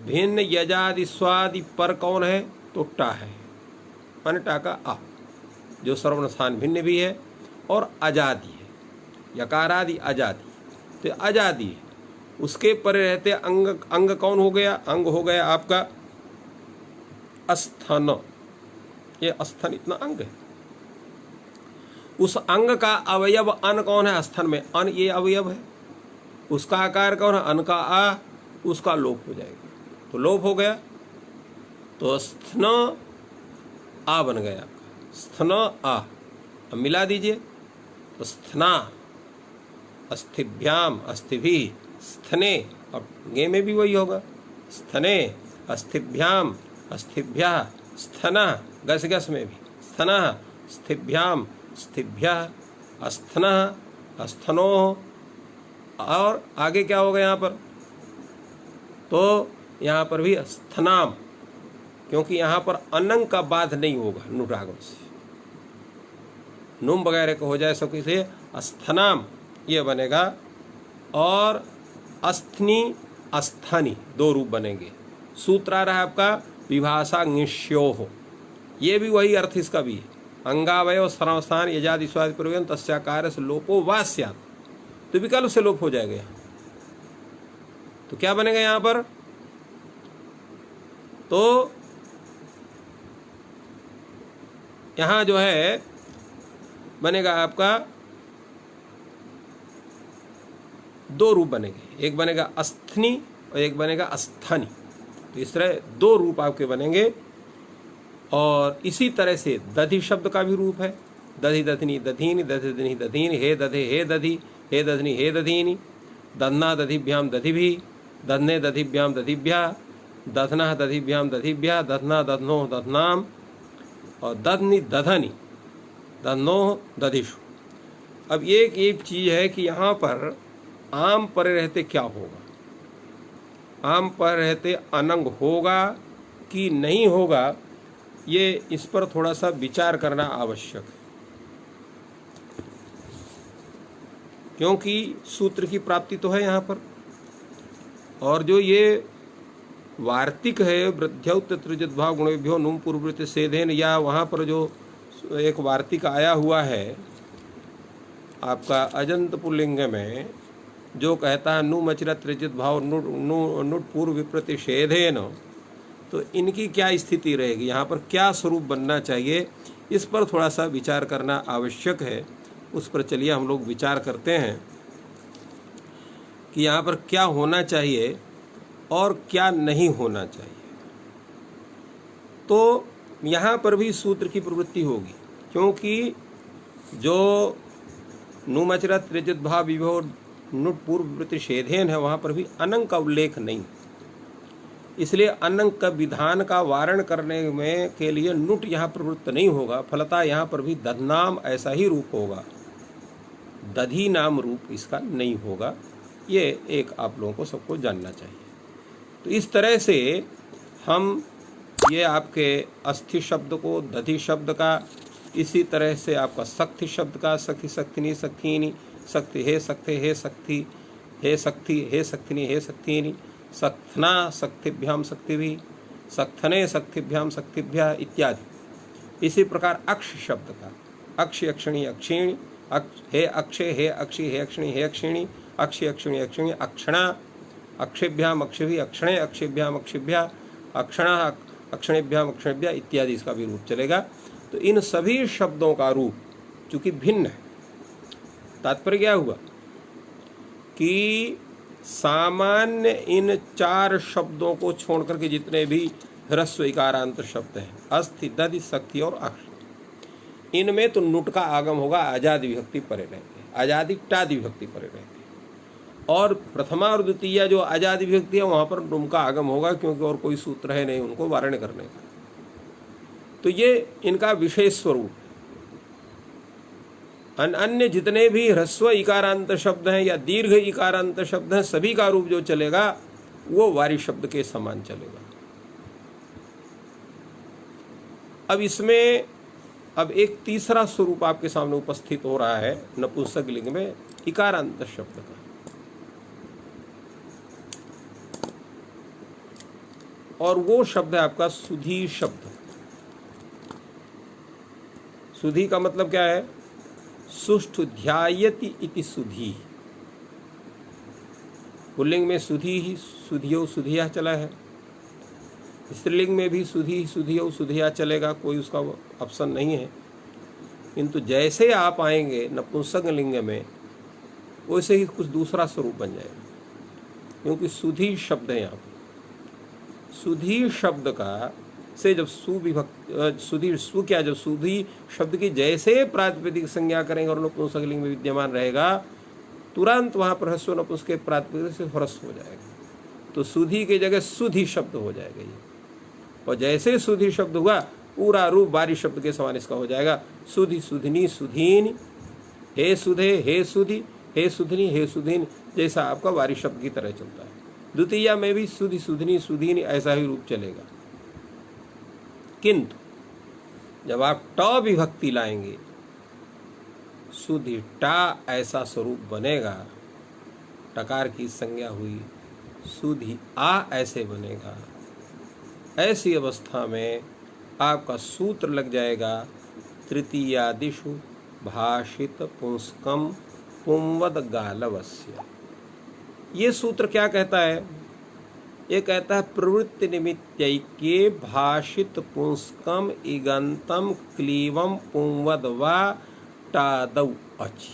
भिन्न यजादि स्वादि पर कौन है? तो टा है, माने टा का आ, जो सर्वनाम स्थान भिन्न भी है और अजादि है, यकारादि अजादि। तो अजादि है, उसके परे रहते अंग। अंग कौन हो गया? अंग हो गया आपका अस्थन। ये अस्थन इतना अंग है। उस अंग का अवयव अन कौन है? अस्थन में अन ये अवयव है। उसका आकार कौन है? अन का आ, उसका लोप हो जाएगा। तो लोप हो गया तो स्थन आ बन गया आपका, स्थन आ। अब मिला दीजिए तो स्थना, अस्थिभ्याम, अस्थिभि, स्थने, और गे में भी वही होगा, स्थने, अस्थिभ्याम, अस्थिभ्या, स्थना, गस गस में भी स्थना, स्थिभ्याम, स्थिभ्या, अस्थना, अस्थनो। और आगे क्या होगा यहाँ पर? तो यहाँ पर भी स्थनाम, क्योंकि यहाँ पर अनंग का बाध नहीं होगा नुटागम से, नुम वगैरह का हो जाए सब किसे स्थनाम ये बनेगा। और अस्थनी, अस्थानी, दो रूप बनेंगे। सूत्र आ रहा है आपका विभाषा ङिष्यो हो, ये भी वही अर्थ इसका भी है। अंगावय सर्वस्थान यजादि स्वादि प्रयोजन तस्याकार से लोपो वा स्यात्। तो विकल्प से लोप हो जाएगा यहाँ। तो क्या बनेगा यहाँ पर? तो यहाँ जो है बनेगा आपका दो रूप बनेंगे, एक बनेगा अस्थनी और एक बनेगा अस्थानी। तो इस तरह दो रूप आपके बनेंगे। और इसी तरह से दधि शब्द का भी रूप है, दधि दधनी दधीनि, दधि दधनी दधीनि, हे दधे हे दधि, हे दधनी हे दधीनि, दधना दधिभ्याम दधिभि, दधने दधिभ्याम दधिभ्या, दधना दधिभ्याम दधिभ्या, दधना दधनो दधनाम, और दधनी दधनी दधनो दधिषु। अब एक चीज है कि यहाँ पर आम पर रहते क्या होगा? आम पर रहते अनंग होगा कि नहीं होगा, ये इस पर थोड़ा सा विचार करना आवश्यक है, क्योंकि सूत्र की प्राप्ति तो है यहाँ पर। और जो ये वार्तिक है वृद्ध्यौ तत्रिजद्भाव गुणेभ्यो नुम पूर्ववृत्ति सेधेन, या वहाँ पर जो एक वार्तिक आया हुआ है आपका अजंत पुल्लिंग में, जो कहता है नु मचरत रचित भाव नुट पूर्व विप्रतिषेधेन, तो इनकी क्या स्थिति रहेगी, यहाँ पर क्या स्वरूप बनना चाहिए, इस पर थोड़ा सा विचार करना आवश्यक है। उस पर चलिए हम लोग विचार करते हैं कि यहाँ पर क्या होना चाहिए और क्या नहीं होना चाहिए। तो यहाँ पर भी सूत्र की प्रवृत्ति होगी, क्योंकि जो नुमचरत रजत भाव विभोर नुट पूर्व प्रतिषेधेन है, वहाँ पर भी अनंग का उल्लेख नहीं, इसलिए अनंग का विधान का वारण करने में के लिए नुट यहाँ प्रवृत्त नहीं होगा। फलतः यहाँ पर भी दधनाम ऐसा ही रूप होगा, दधी नाम रूप इसका नहीं होगा। ये एक आप लोगों को सबको जानना चाहिए। तो इस तरह से हम ये आपके अस्थि शब्द को दधी शब्द का, इसी तरह से आपका शक्ति शब्द का सखी शक्तिनी शक्तिनी, शक्ति हे शक्ति हे शक्ति हे शक्ति हे शक्तिनी हे शक्तिनी, शक्तना शक्तिभ्याम शक्तिभि, शक्थने शक्तिभ्याम शक्तिभ्या इत्यादि। इसी प्रकार अक्ष शब्द का अक्ष अक्षिणी अक्षिणी, हे अक्षय हे अक्षी हे अक्षिणी हे अक्षिणी, अक्षय अक्षिणी अक्षिणी, अक्षणा अक्षिभ्याम अक्षिभि, अक्षणे अक्षिभ्याम अक्षिभ्या, अक्षणा अक्षणेभ्याम अक्षणेभ्या इत्यादि इसका भी रूप चलेगा। तो इन सभी शब्दों का रूप चूंकि भिन्न है, तात्पर्य क्या हुआ कि सामान्य इन चार शब्दों को छोड़ करके जितने भी ह्रस्व इकारांत शब्द हैं, अस्थि दधि शक्ति और अक्ष, इनमें तो नुट का आगम होगा, आजादी विभक्ति परे रहते हैं, आजादी टादि विभक्ति परे रहते हैं। और प्रथमा और द्वितीय जो आजादी विभक्ति है वहां पर नुम का आगम होगा, क्योंकि और कोई सूत्र है नहीं उनको वारण करने का। तो ये इनका विशेष स्वरूप है। अन्य जितने भी ह्रस्व इकारांत शब्द हैं या दीर्घ इकारांत शब्द हैं, सभी का रूप जो चलेगा वो वारी शब्द के समान चलेगा। अब इसमें अब एक तीसरा स्वरूप आपके सामने उपस्थित हो रहा है नपुंसक लिंग में इकारांत शब्द का, और वो शब्द है आपका सुधी शब्द। सुधी का मतलब क्या है, सुष्ठु ध्यायति इति सुधी। पुल्लिंग में सुधी ही सुधियो सुधिया चला है, स्त्रीलिंग में भी सुधी सुधियो सुधिया चलेगा, कोई उसका ऑप्शन नहीं है। किंतु जैसे आप आएंगे नपुंसक लिंग में वैसे ही कुछ दूसरा स्वरूप बन जाएगा, क्योंकि सुधी शब्द है यहाँ पर। सुधी शब्द का से जब सुविभक्त सुधी सु क्या, जब सुधी शब्द की जैसे प्रातिपदिक संज्ञा करेंगे और नपुंसक लिंग में विद्यमान रहेगा, तुरंत वहां पर ह्रस्व नपुंसक के प्रातिपदिक से ह्रस्व हो जाएगा, तो सुधी की जगह सुधी शब्द हो जाएगा ये। और जैसे सुधी शब्द हुआ पूरा रूप बारी शब्द के समान इसका हो जाएगा, सुधी सुधनी सुधीन, हे सुधे हे सुधी, हे सुधनी हे सुधीन, जैसा आपका वारी शब्द की तरह चलता है। द्वितीय में भी सुधी सुधनी सुधीन ऐसा ही रूप चलेगा। किंतु जब आप ट विभक्ति लाएंगे, सुधी टा ऐसा स्वरूप बनेगा, टकार की संज्ञा हुई, सुधी आ ऐसे बनेगा। ऐसी अवस्था में आपका सूत्र लग जाएगा तृतीयादिषु भाषित पुंस्कम पुंवद गालवस्य। ये सूत्र क्या कहता है, ये कहता है प्रवृत्ति निमित्तैक्ये भाषित पुंस्कम इगंतम क्लीवम पुंवद वा टादौ अचि।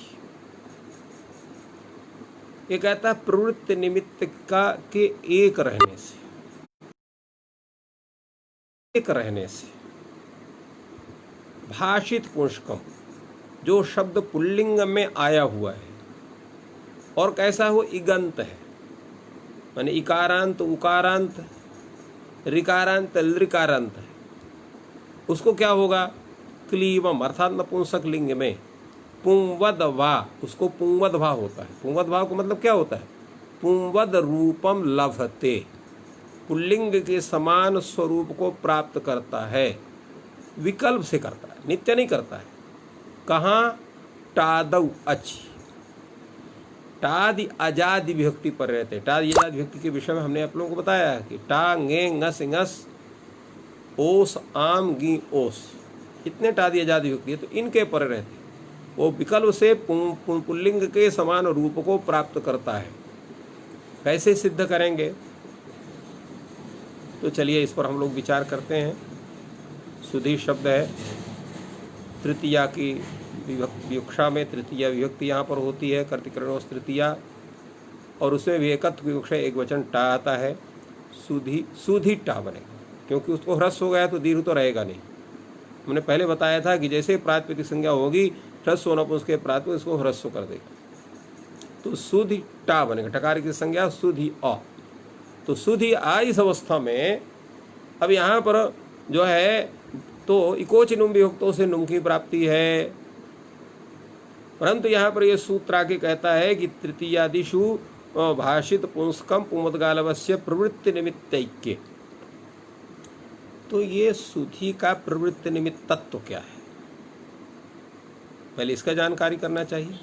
ये कहता है प्रवृत्ति निमित्त का के एक रहने से भाषित पुंस्कम जो शब्द पुल्लिंग में आया हुआ है और कैसा हो, इगंत है, माने इकारांत उकारांत ऋकारांत लृकारांत है, उसको क्या होगा, क्लीवम अर्थात नपुंसक लिंग में पुंवद वा, उसको पुंवद भाव होता है। पुंवद भाव का मतलब क्या होता है, पुंवद रूपम लभते, पुल्लिंग के समान स्वरूप को प्राप्त करता है, विकल्प से करता है, नित्य नहीं करता है। कहाँ, टादौ अचि, टादि आजादी विभक्ति पर रहते। टादि आजादी विभक्ति के विषय में हमने आप लोगों को बताया है कि टा गे ngस ngस ओस आम गी ओस, इतने टादि आजादी विभक्ति है, तो इनके पर रहते। वो विकल्प से पुल्लिंग के समान रूप को प्राप्त करता है। कैसे सिद्ध करेंगे? तो चलिए इस पर हम लोग विचार करते हैं। सुधी शब्द है, तृतीया की विवक्षा में तृतीया विभक्ति यहाँ पर होती है, कर्तिकरणोस तृतीया, और उसमें भी एकत्व विवक्षा एक वचन टा आता है। सुधी, सुधी टा बनेगा, क्योंकि उसको ह्रस्व हो गया तो दीर्घ तो रहेगा नहीं। हमने पहले बताया था कि जैसे प्रातिपदिक संज्ञा होगी ह्रस्व होना पर उसके प्रातिपदिक इसको ह्रस्व कर देगा, तो सुधी टा बनेगा। टकार की संज्ञा सुधी अ, तो सुधी आ इस अवस्था में अब यहाँ पर जो है तो इकोच नुम विभक्तों से नुम की प्राप्ति है, परंतु यहाँ पर यह सूत्र आके कहता है कि तृतीयादिषु भाषित पुंस्कम पुमद्गालवस्य प्रवृत्ति निमित्तैक्य। तो ये सुधी का प्रवृत्ति निमित्त तत्व क्या है, पहले इसका जानकारी करना चाहिए।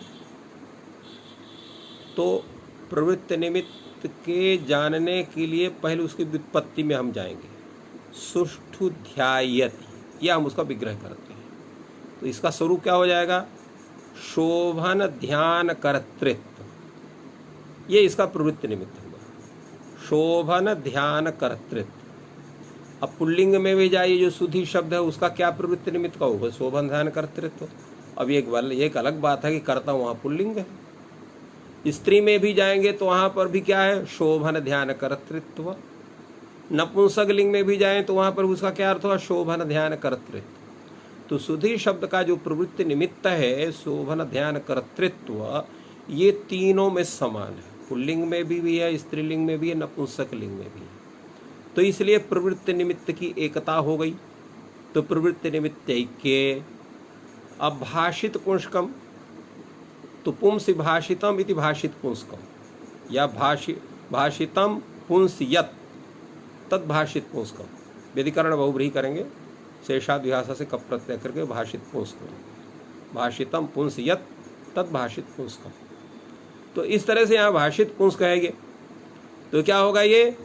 तो प्रवृत्ति निमित्त के जानने के लिए पहले उसकी व्युत्पत्ति में हम जाएंगे। सुष्ठु ध्यायति, या हम उसका विग्रह करते हैं, तो इसका स्वरूप क्या हो जाएगा? शोभन ध्यान कर्तृत्व, ये इसका प्रवृत्ति निमित्त हुआ। शोभन ध्यान कर्तृत्व। अब पुल्लिंग में भी जाइए, जो सुधी शब्द है उसका क्या प्रवृत्ति निमित्त का होगा? शोभन ध्यान कर्तृत्व। अब एक अलग बात है कि कर्ता वहाँ पुल्लिंग है। स्त्री में भी जाएंगे तो वहाँ पर भी क्या है? शोभन ध्यान कर्तृत्व। नपुंसक लिंग में भी जाएं तो वहाँ पर उसका क्या अर्थ हुआ? शोभन ध्यान कर्तृत्व। तो सुधी शब्द का जो प्रवृत्ति निमित्त है शोभन ध्यान कर्तृत्व, ये तीनों में समान है। पुल्लिंग में भी है, स्त्रीलिंग में भी है, नपुंसक लिंग में भी है। तो इसलिए प्रवृत्ति निमित्त की एकता हो गई। तो प्रवृत्ति निमित्त ऐक्य। अब भाषित पुंस्कम, तो पुंस भाषितम इति भाषित पुंस्कम, या भाषितम पुंसयत तद भाषित पुंस्कम। व्यधिकरण बहुब्रीहि करेंगे, शेषाद विहासा से कप प्रत्यय करके भाषित पुंस्कम। भाषितम पुंसयत तद भाषित पुंस्कम। तो इस तरह से यहाँ भाषित पुंस कहेंगे तो क्या होगा? ये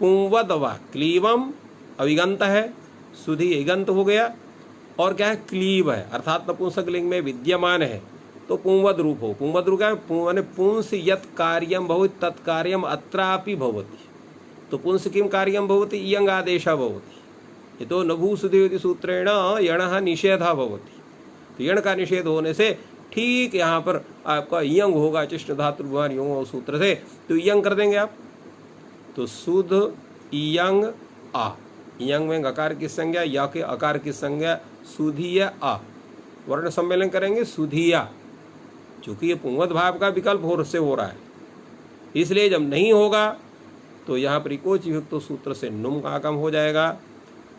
पुंवद वा क्लीवम अविगंत है, सुधी इगंत हो गया, और क्या है? क्लीब है, अर्थात नपुंसक लिंग में विद्यमान है, तो पुंवद रूप हो। पुंवद रूप क्या है? पुंस यत कार्यम भवति तत्कार्यम अत्रापि भवति। तो पुंस किम कार्यम भवति? इयंग आदेशः भवति। ये तो नभू सुधी सूत्रेण यणः निषेधः भवति। तो यण का निषेध होने से ठीक यहाँ पर आपका इयंग होगा, चिष्ट धातु योग सूत्र से, तो इयंग कर देंगे आप। तो सुध इयंग आ, इयंग में अकार की संज्ञा, या के अकार की संज्ञा सुधिया आ, वर्ण सम्मेलन करेंगे सुधिया। चूंकि ये पुंवद भाव का विकल्प हो रहा है, इसलिए जब नहीं होगा तो यहाँ पर इकोच विभक्त सूत्र से नुम का आगम हो जाएगा,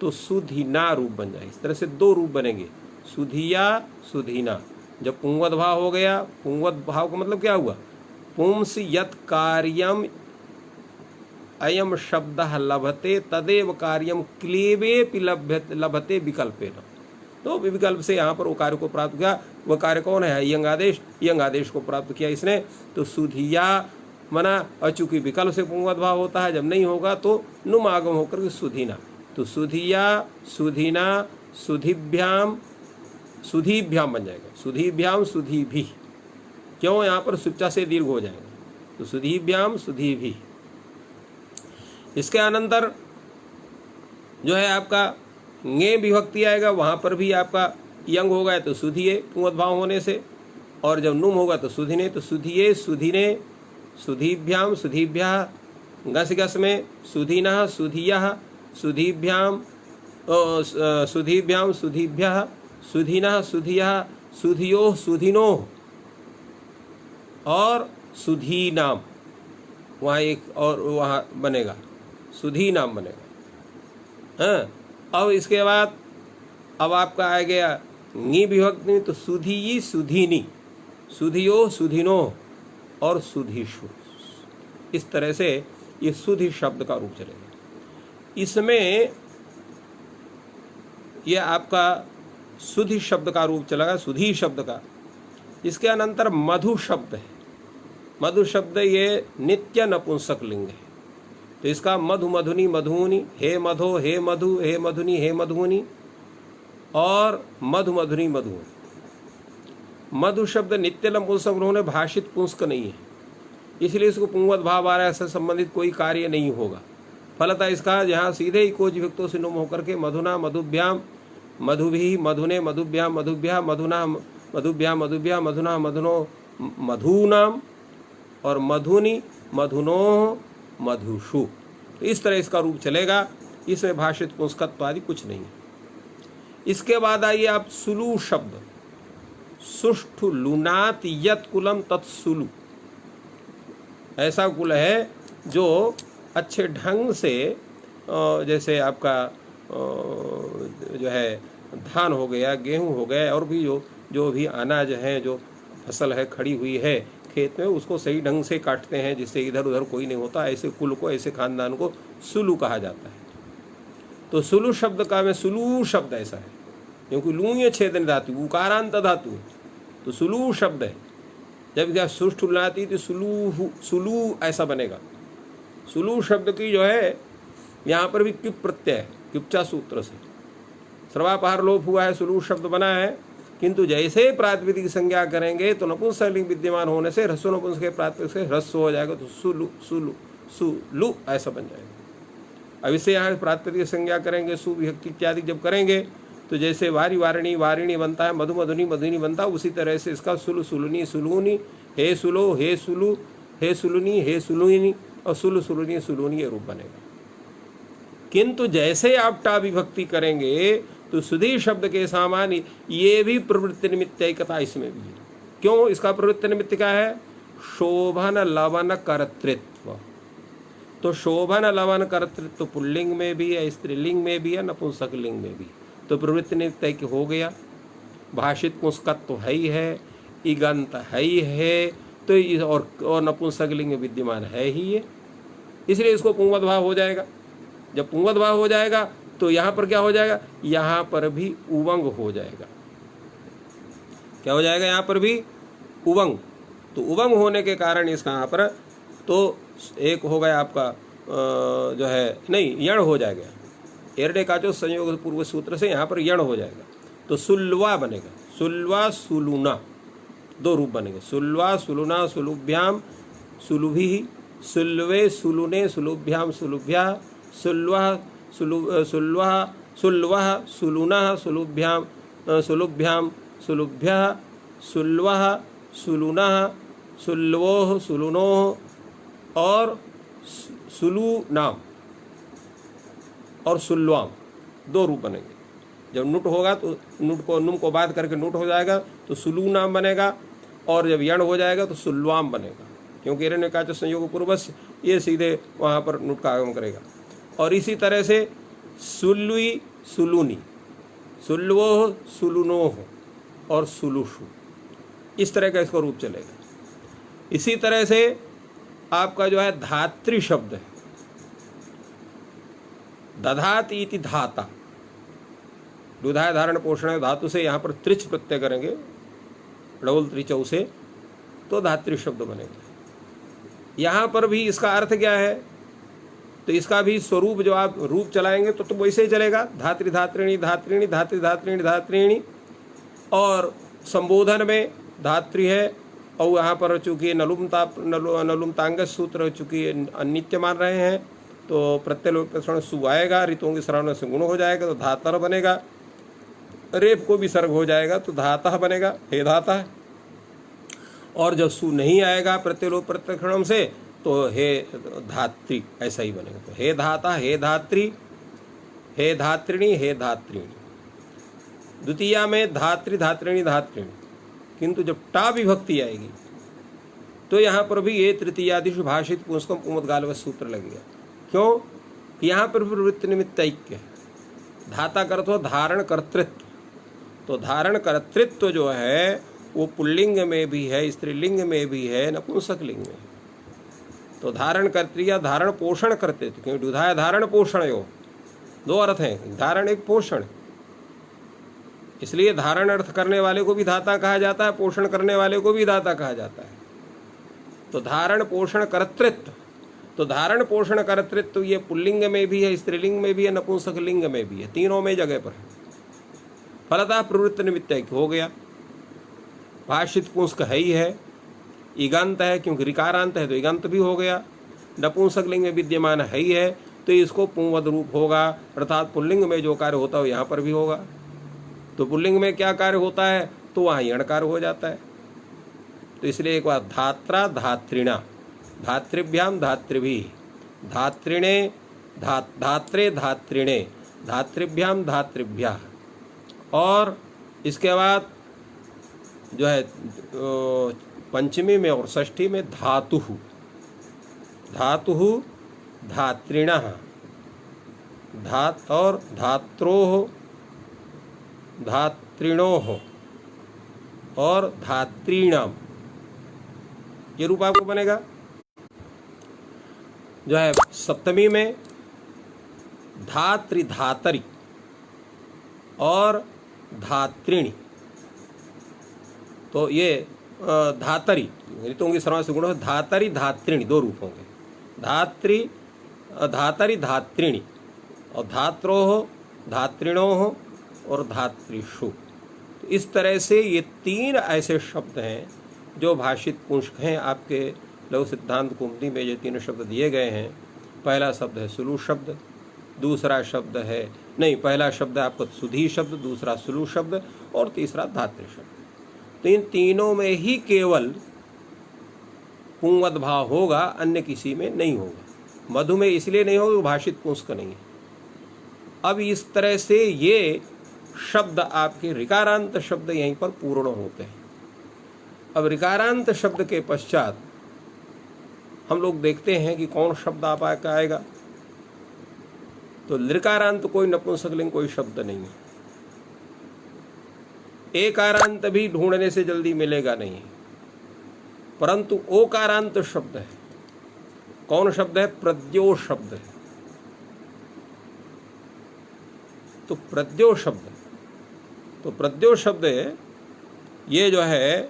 तो सुधीना रूप बन जाएगा। इस तरह से दो रूप बनेंगे, सुधिया सुधीना। जब पुंवद भाव हो गया, पुंवद भाव का मतलब क्या हुआ? पुंस यत कार्यम अयम शब्द लभते तदेव कार्यम क्लीबे लभते विकल्पेन। तो विकल्प से यहाँ पर वो कार्य को प्राप्त किया। वह कार्य कौन है? यंग आदेश। यंग आदेश को प्राप्त किया इसने। तो सुधिया मना, अचूंकि विकल्प से पुंवद भाव होता है, जब नहीं होगा तो नुम आगम होकर के सुधीना। तो सुधिया सुधीना सुधिभ्याम, सुधीभ्याम बन जाएगा। सुधीभ्याम सुधीभि, क्यों? यहाँ पर सुच्चा से दीर्घ हो जाएगा, तो सुधीभ्याम सुधीभि। इसके अनंतर जो है आपका ङे विभक्ति आएगा, वहाँ पर भी आपका यंग होगा तो सुधिये पुंवद भाव होने से, और जब नुम होगा तो सुधिने। तो सुधिये सुधिने, सुधीभ्याम सुधीभ्या, गस गस में सुधीना सुधिया, सुधीभ्याम सुधीभ्याम सुधीभ्या, सुधीना सुधिया, सुधियो सुधिनो, और सुधीनाम वहाँ एक और वहाँ बनेगा, सुधीनाम बनेगा। हाँ, अब इसके बाद अब आपका आ गया ङी विभक्ति, तो सुधी सुधीनी, सुधियो सुधिनो और सुधीषु। इस तरह से ये सुधी शब्द का रूप चलेगा। इसमें ये आपका सुधी शब्द का रूप चलेगा, सुधी शब्द का। इसके अनंतर मधु शब्द है। मधु शब्द ये नित्य नपुंसक लिंग है, तो इसका मधु मधुनी मधुनी, हे मधो हे मधु, हे मधुनी हे मधुनी, और मधु मधुनी मधुनी। मधु शब्द नित्य नपुंसक उन्होंने भाषित पुंसक नहीं है, इसलिए इसको पुंगवत भाव आ रहा है, से संबंधित कोई कार्य नहीं होगा। फलतः इसका यहाँ सीधे ही कोच विभक्तों से नुम होकर के मधुना मधुभ्याम मधुभी मधुने मधुभ्याम मधुभ्या मधुना मधुभ्याम मधुभ्या मधुना मधुनो मधुनाम और मधुनी मधुनो मधुषु, तो इस तरह इसका रूप चलेगा। इसमें भाषित पुंस्कत्व आदि कुछ नहीं है। इसके बाद आइए आप सुलु शब्द, सुष्ठु लुनात यत कुलम तत्सुलु, ऐसा कुल है जो अच्छे ढंग से जैसे आपका जो है धान हो गया, गेहूं हो गए, और भी जो भी अनाज है, जो फसल है खड़ी हुई है खेत में, उसको सही ढंग से काटते हैं जिससे इधर उधर कोई नहीं होता। ऐसे कुल को, ऐसे खानदान को सुलु कहा जाता है। तो सुलु शब्द का में सुलु शब्द ऐसा है क्योंकि लूय छेदन धातु, उकारांत धातु है, तो सुलु शब्द है। जब क्या सुष्ठु लाती तो सुलु ऐसा बनेगा। सुलु शब्द की जो है यहाँ पर भी किप प्रत्यय है, किपचा सूत्र से सर्वापहार लोप हुआ है, सुलु शब्द बना है। किंतु जैसे प्रातिपदिक संज्ञा करेंगे तो नपुंसकलिंग विद्यमान होने से ह्रस्व नपुंसक के प्रातिपदिक से ह्रस्व हो जाएगा, तो सुलु सुलु सुलु ऐसा बन जाएगा। अब इसे यहाँ प्रातिपदिक संज्ञा करेंगे, सुविभक्ति इत्यादि जब करेंगे तो जैसे वारी वारिणी वारिणी बनता है, मधु मधुनी मधुनी बनता है, उसी तरह से इसका सुलु सुलुनी सुलूनी, हे सुलो हे सुलु, हे सुलुनी हे सुलुनी और सुलु सुलुनी सुलूनी ये रूप बनेगा। किंतु जैसे आप टा विभक्ति करेंगे तो सुधी शब्द के सामान्य ये भी प्रवृत्ति निमित्तिकता इसमें भी है। क्यों? इसका प्रवृत्ति निमित्त क्या है? शोभन लवन कर्तृत्व। तो शोभन लवन कर्तृत्व पुल्लिंग में भी है, स्त्रीलिंग में भी है, नपुंसक लिंग में भी। तो प्रवृत्ति निमित्त हो गया। भाषित पुंस्कत्व तो है ही है, इगंत है ही है, तो और नपुंसक लिंग में विद्यमान है ही है, इसलिए इसको पुंगवत भाव हो जाएगा। जब पुंगवत भाव हो जाएगा तो यहाँ पर क्या हो जाएगा? यहाँ पर भी उवंग हो जाएगा। क्या हो जाएगा? यहाँ पर भी उवंग। तो उवंग होने के कारण इसका यहाँ पर तो एक हो गया आपका जो है नहीं यण हो जाएगा। एरडे का जो संयोग पूर्व सूत्र से यहाँ पर यण हो जाएगा, तो सुल्वा बनेगा। सुल्वा सुलुना दो रूप बनेंगे। सुल्वा सुलुना सुलुभ्याम सुलुभि, सुल्वे सुलुने सुलुभ्याम सुलुभ्या, सुल्वा सुलुवा सुल्वा सुलुना सुलुभ्याम सुलुभ्याम सुलुभ्या, सुल्वा सुलुना सुल्वोह सुलुनोह और सुलुनाम और सुल्वाम दो रूप बनेंगे। जब नुट होगा तो नुट को नुम को बात करके नुट हो जाएगा तो सुलू नाम बनेगा, और जब यण हो जाएगा तो सुल्वाम बनेगा, क्योंकि इन्होंने कहा जो संयोग पूर्वस्य ये सीधे वहाँ पर नुट का आगमन करेगा। और इसी तरह से सुल्वी सुलूनी, सुल्वोह सुलुनोह और सुलुषु, इस तरह का इसका रूप चलेगा। इसी तरह से आपका जो है धात्री शब्द है, दधाति इति धाता, दुधाय धारण पोषण धातु से यहाँ पर त्रिच प्रत्यय करेंगे डबल त्रिचौ से, तो धात्री शब्द बनेगा। यहाँ पर भी इसका अर्थ क्या है? तो इसका भी स्वरूप जो आप रूप चलाएंगे तो वैसे ही चलेगा। धात्री धात्रिणी धात्रिणी धात्री धात्रिणी धात्रिणी, और संबोधन में धात्री है, और यहाँ पर चूंकि नलुमतांग सूत्र चूंकि अनित्य मान रहे हैं तो प्रत्यय सु आएगा, ऋतुओं के श्रवण से गुण हो जाएगा तो धातर बनेगा। रेप को भी सर्ग हो जाएगा तो धाता बनेगा, हे धाता। और जब सु नहीं आएगा प्रत्यलोप प्रत्यक्षणम से तो हे धात्री ऐसा ही बनेगा। तो हे धाता, हे धात्री, हे धात्रिणी, हे धात्रिणी। द्वितीया में धात्री धात्रिणी धात्रिणी, किंतु जब टा विभक्ति आएगी तो यहाँ पर भी ये तृतीयादिशु भाषित पुंस्कम पुमद्गालव सूत्र लगेगा। क्यों? यहाँ पर प्रवृत्ति निमित्त ऐक्य है। धाता कर तो धारण कर्तृत्व, तो धारण कर्तृत्व जो है वो पुल्लिंग में भी है, स्त्रीलिंग में भी है, नपुंसक लिंग में। तो धारण कर्तृया धारण पोषण कर्तृत्व, क्योंकि दुधाय धारण पोषण यो दो अर्थ हैं, धारण एक पोषण, इसलिए धारण अर्थ करने वाले को भी धाता कहा जाता है, पोषण करने वाले को भी धाता कहा जाता है। तो धारण पोषण कर्तृत्व, तो धारण पोषण कर्तृत्व ये पुल्लिंग में भी है, स्त्रीलिंग में भी है, नपुंसक लिंग में भी है, तीनों में जगह पर है। फलतः प्रवृत्ति निमित्त हो गया। भाषित पुंस्क है ही है, इगंत है क्योंकि ऋकारांत है तो इगंत भी हो गया, नपुंसक लिंग में विद्यमान है ही है तो इसको पुंवद रूप होगा, अर्थात पुल्लिंग में जो कार्य होता है यहाँ पर भी होगा। तो पुल्लिंग में क्या कार्य होता है तो वहाँ यणकार हो जाता है। तो इसलिए एक बार धात्रा धात्रिणा, धातृभ्याम धातृभिः, धात्रिणे धात्रे धात्रिणे, धातृभ्याम धातृभ्यः। और इसके बाद जो है पंचमी में और षष्ठी में धातुः, धातुः धात्रिणः, धात और धात्रोः धात्रिणोः और धात्रीणाम, ये रूप आपको बनेगा। जो है सप्तमी में धात्री धातरी और धात्रिणी, तो ये धातरी ऋतुओं की सर्वनाम से गुण है, धातरी धात्रिणी दो रूप होंगे, धातरी धात्रिणी और धात्रोः धात्रिणोः और धात्रिषु। तो इस तरह से ये तीन ऐसे शब्द हैं जो भाषित पुंस्क हैं। आपके लघु सिद्धांत कुमुदी में ये तीनों शब्द दिए गए हैं। पहला शब्द है सुलु शब्द, दूसरा शब्द है नहीं, पहला शब्द है आपका सुधी शब्द, दूसरा सुलु शब्द और तीसरा धातृ शब्द। तो इन तीनों में ही केवल पुंवद भाव होगा, अन्य किसी में नहीं होगा। मधु में इसलिए नहीं होगा, भाषित पुंस्क नहीं है। अब इस तरह से ये शब्द आपके ऋकारांत शब्द यहीं पर पूर्ण होते हैं। अब ऋकारांत शब्द के पश्चात हम लोग देखते हैं कि कौन शब्द आप आएगा। तो ऋकारांत कोई नपुंसकलिंग कोई शब्द नहीं है, एकारांत भी ढूंढने से जल्दी मिलेगा नहीं, परंतु ओकारांत शब्द है। कौन शब्द है? प्रद्यो शब्द है। तो प्रद्यो शब्द, तो प्रद्यो शब्द ये जो है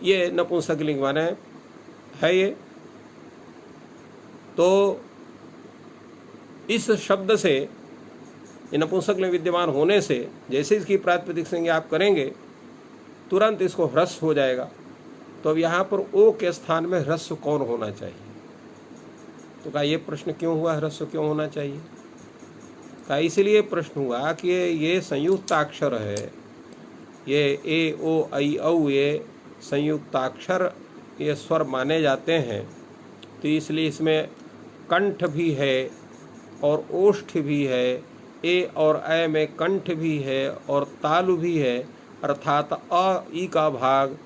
ये नपुंसकलिंग माने है ये। तो इस शब्द से, ये नपुंसकलिंग विद्यमान होने से जैसे इसकी प्रातिपदिक संज्ञा आप करेंगे तुरंत इसको ह्रस्व हो जाएगा। तो अब यहाँ पर ओ के स्थान में ह्रस्व कौन होना चाहिए? तो कहा ये प्रश्न क्यों हुआ, ह्रस्व क्यों होना चाहिए? कहा इसलिए प्रश्न हुआ कि ये संयुक्ताक्षर है, ये ए ओ ऐ औ ये संयुक्ताक्षर ये स्वर माने जाते हैं। तो इसलिए इसमें कंठ भी है और ओष्ठ भी है, ए और ऐ में कंठ भी है और तालु भी है, अर्थात अ ई का भाग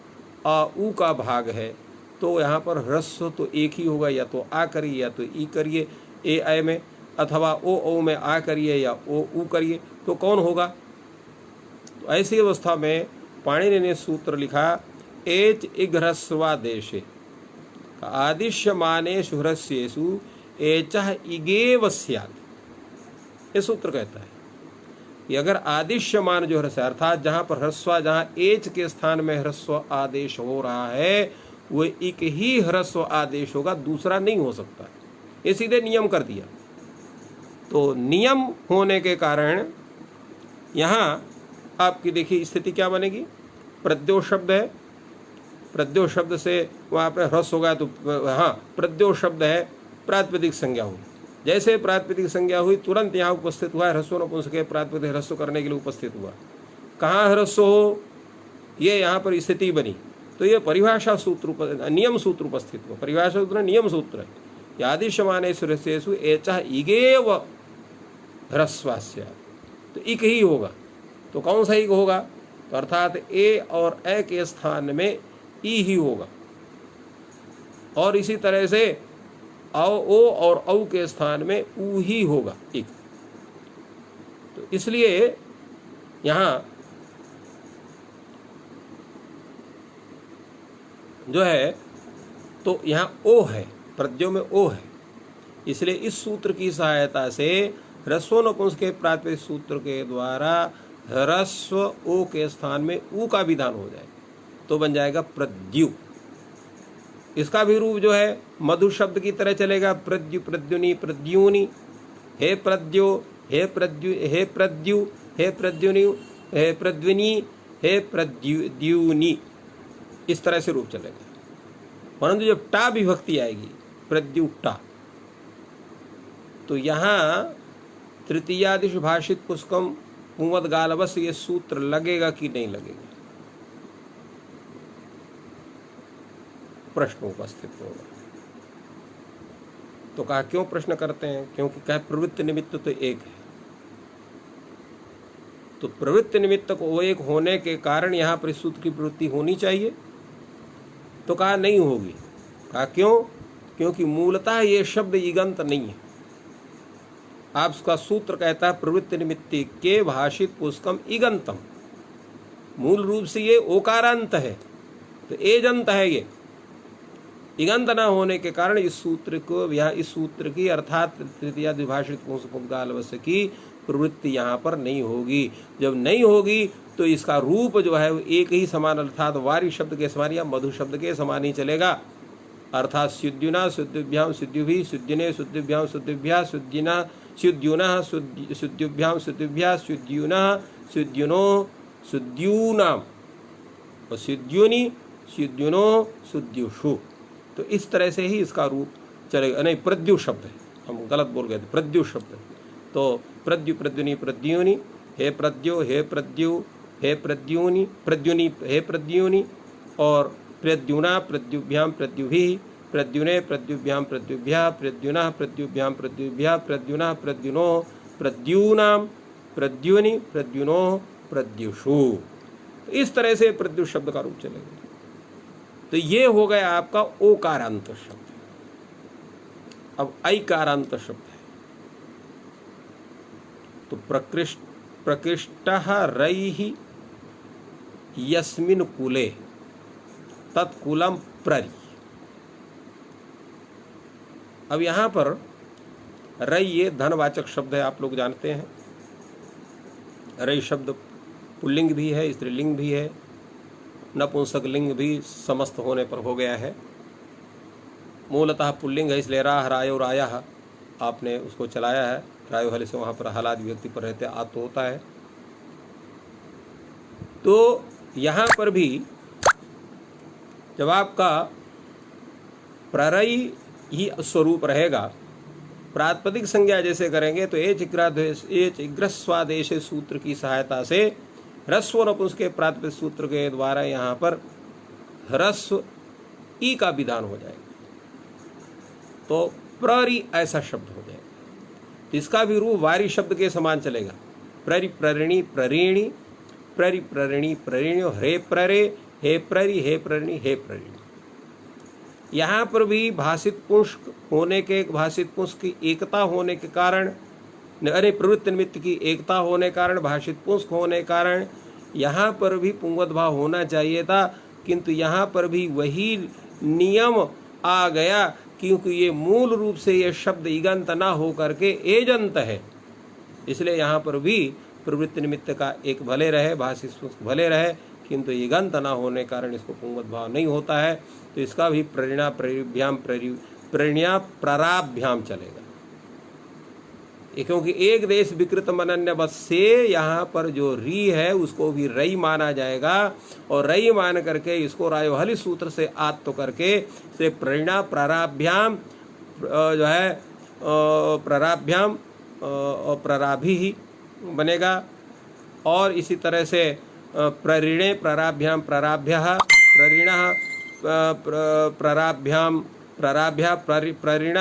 अ उ का भाग है। तो यहाँ पर ह्रस्व तो एक ही होगा, या तो आ करिए या तो ई करिए ए ऐ में, अथवा ओ औ में आ करिए या ओ उ करिए, तो कौन होगा? तो ऐसी अवस्था में पाणिनि ने सूत्र लिखा एच इघ्रस्वादेशे आदिश्यमानेषु ह्रस्येषु एचः इगेव स्यात्। ये सूत्र कहता है कि अगर आदिश्यमान जो ह्रस्व अर्थात जहाँ पर ह्रस्व, जहाँ एच के स्थान में ह्रस्व आदेश हो रहा है वो एक ही ह्रस्व आदेश होगा, दूसरा नहीं हो सकता। ये सीधे नियम कर दिया। तो नियम होने के कारण यहाँ आपकी देखिए स्थिति क्या बनेगी। प्रद्यो शब्द है, प्रद्यो शब्द से वहाँ पर ह्रस्व होगा, तो हाँ प्रद्यो शब्द है, प्रातिपदिक संज्ञा हुई। जैसे प्रातिपदिक संज्ञा हुई तुरंत यहाँ उपस्थित हुआ ह्रस्व नपुंसक, प्रातिपदिक ह्रस्व करने के लिए उपस्थित हुआ। कहाँ ह्रस्व हो, ये यहाँ पर स्थिति बनी। तो ये परिभाषा सूत्र, नियम सूत्र उपस्थित हुआ। परिभाषा सूत्र नियम सूत्र है। यादिश्यमानेषु ह्रस्येषु एचः इगेव ह्रस्वस्य, तो इक ही होगा। तो कौन सा इक होगा? तो अर्थात ए और ए के स्थान में ई ही होगा। और इसी तरह से ओ और औ के स्थान में ऊ ही होगा इक। तो इसलिए यहाँ जो है तो यहाँ ओ है, प्रद्यो में ओ है। इसलिए इस सूत्र की सहायता से ह्रस्व नपुंसक के प्रातिपदिक सूत्र के द्वारा ह्रस्व ओ के स्थान में ऊ का विधान हो जाए तो बन जाएगा प्रद्यु। इसका भी रूप जो है मधु शब्द की तरह चलेगा, प्रद्यु प्रद्युनि प्रद्युनि, हे प्रद्यो हे प्रद्यु हे प्रद्यु हे प्रद्युनि हे प्रद्विनी हे प्रद्युनी, इस तरह से रूप चलेगा। परंतु जब टा विभक्ति आएगी प्रद्युटा, तो यहाँ तृतीयादिश भाषित पुष्कम पुंवद गालवस ये सूत्र लगेगा कि नहीं लगेगा, प्रश्न उपस्थित होगा। तो कहा क्यों प्रश्न करते हैं, क्योंकि क्या प्रवृत्ति निमित्त तो एक है, तो प्रवृत्ति निमित्त को वो एक होने के कारण यहाँ पर सूत्र की प्रवृत्ति होनी चाहिए। तो कहा नहीं होगी। कहा क्यों, क्योंकि मूलतः ये शब्द इगंत नहीं है। आपका सूत्र कहता है प्रवृत्ति निमित्ति के भाषित पुष्कम इगंतम, मूल रूप से ये ओकारांत है, तो एजंत है। ये इगंत न होने के कारण इस सूत्र को, यहाँ इस सूत्र की अर्थात तृतीया द्विभाषित पुंसपुंगालवस्य की प्रवृत्ति यहाँ पर नहीं होगी। जब नहीं होगी तो इसका रूप जो है एक ही समान, अर्थात वारी शब्द के समान या मधु शब्द के समान ही चलेगा। अर्थात शुद्युना शुद्युभ्याम शुद्युभि, शुद्युने शुद्युभ्याम शुद्युभ्या, शुद्युना शुद्युनः शुद्युभ्याम शुद्युभ्या, शुद्युनः शुद्युनो शुद्यूनाम, और शुद्युनि शुद्युनो शुद्युषु। तो इस तरह से ही इसका रूप चलेगा। नहीं, प्रद्यु शब्द है, हम गलत बोल गए थे, प्रद्यु शब्द है। तो प्रद्यु प्रद्युनि प्रद्युनि, हे प्रद्यो हे प्रद्यु हे प्रद्युनि प्रद्युनि हे प्रद्युनि, और प्रद्युना प्रद्युभ्याम प्रद्युभि, प्रद्युने प्रद्युभ्याम प्रद्युभ्या, प्रद्युना प्रद्युभ्याम प्रद्युभ्या, प्रद्युना प्रद्युनो प्रद्यूनाम, प्रद्युनि प्रद्युनो प्रद्युषु। इस तरह से प्रद्यु शब्द का रूप चलेगा। तो ये हो गया आपका ओकारांत शब्द। अब ऐकारांत शब्द है। तो प्रकृष्टः रैः यस्मिन् कुले तत्कुलम प्ररि। अब यहां पर रई ये धनवाचक शब्द है, आप लोग जानते हैं। रई शब्द पुल्लिंग भी है, स्त्रीलिंग भी है, नपुंसक लिंग भी समस्त होने पर हो गया है। मूलतः पुल्लिंग है, इसलिए राह रायो राया आपने उसको चलाया है। रायो हल से वहाँ पर हलाद व्यक्ति पर रहते आत तो होता है। तो यहाँ पर भी जब आपका प्ररई ही स्वरूप रहेगा, प्रातिपदिक संज्ञा जैसे करेंगे तो एच इग्रस्वादेश सूत्र की सहायता से ह्रस्व नपुंसक के प्रातिपदिक सूत्र के द्वारा यहाँ पर ह्रस्व ई का विधान हो जाएगा। तो प्ररि ऐसा शब्द हो जाएगा। तो इसका भी रूप वारी शब्द के समान चलेगा। प्ररि प्ररिणी प्ररिणी, प्ररि प्ररिणी प्ररिण्यो, हे प्ररे हे प्ररि हे प्ररिणी हे प्ररिणी। यहाँ पर भी भाषित पुंस्क होने के, भाषित पुंस्क की एकता होने के कारण, अरे प्रवृत्ति निमित्त की एकता होने कारण, भाषित पुंस्क होने कारण यहाँ पर भी पुंगवत भाव होना चाहिए था, किंतु यहाँ पर भी वही नियम आ गया, क्योंकि ये मूल रूप से ये शब्द इगंत ना हो करके एजंत है। इसलिए यहाँ पर भी प्रवृत्ति निमित्त का एक भले रहे, भाषित पुंस्क भले रहे, किंतु इगंत ना होने कारण इसको पुंगवत भाव नहीं होता है। तो इसका भी प्रणिना प्ररिभ्याम प्रणिया प्रराभ्याम चलेगा। क्योंकि एक देश विकृत मनन्य बस से यहाँ पर जो री है उसको भी रई माना जाएगा, और रई मान करके इसको रायोहलि सूत्र से आत्तो करके से प्रणिना प्रराभ्याम जो है प्रराभ्याम और प्रराभि ही बनेगा। और इसी तरह से प्ररिणे प्रराभ्याम प्रराभ्य, प्ररिण प्रराभ्याम प्रराभ्या प्ररिण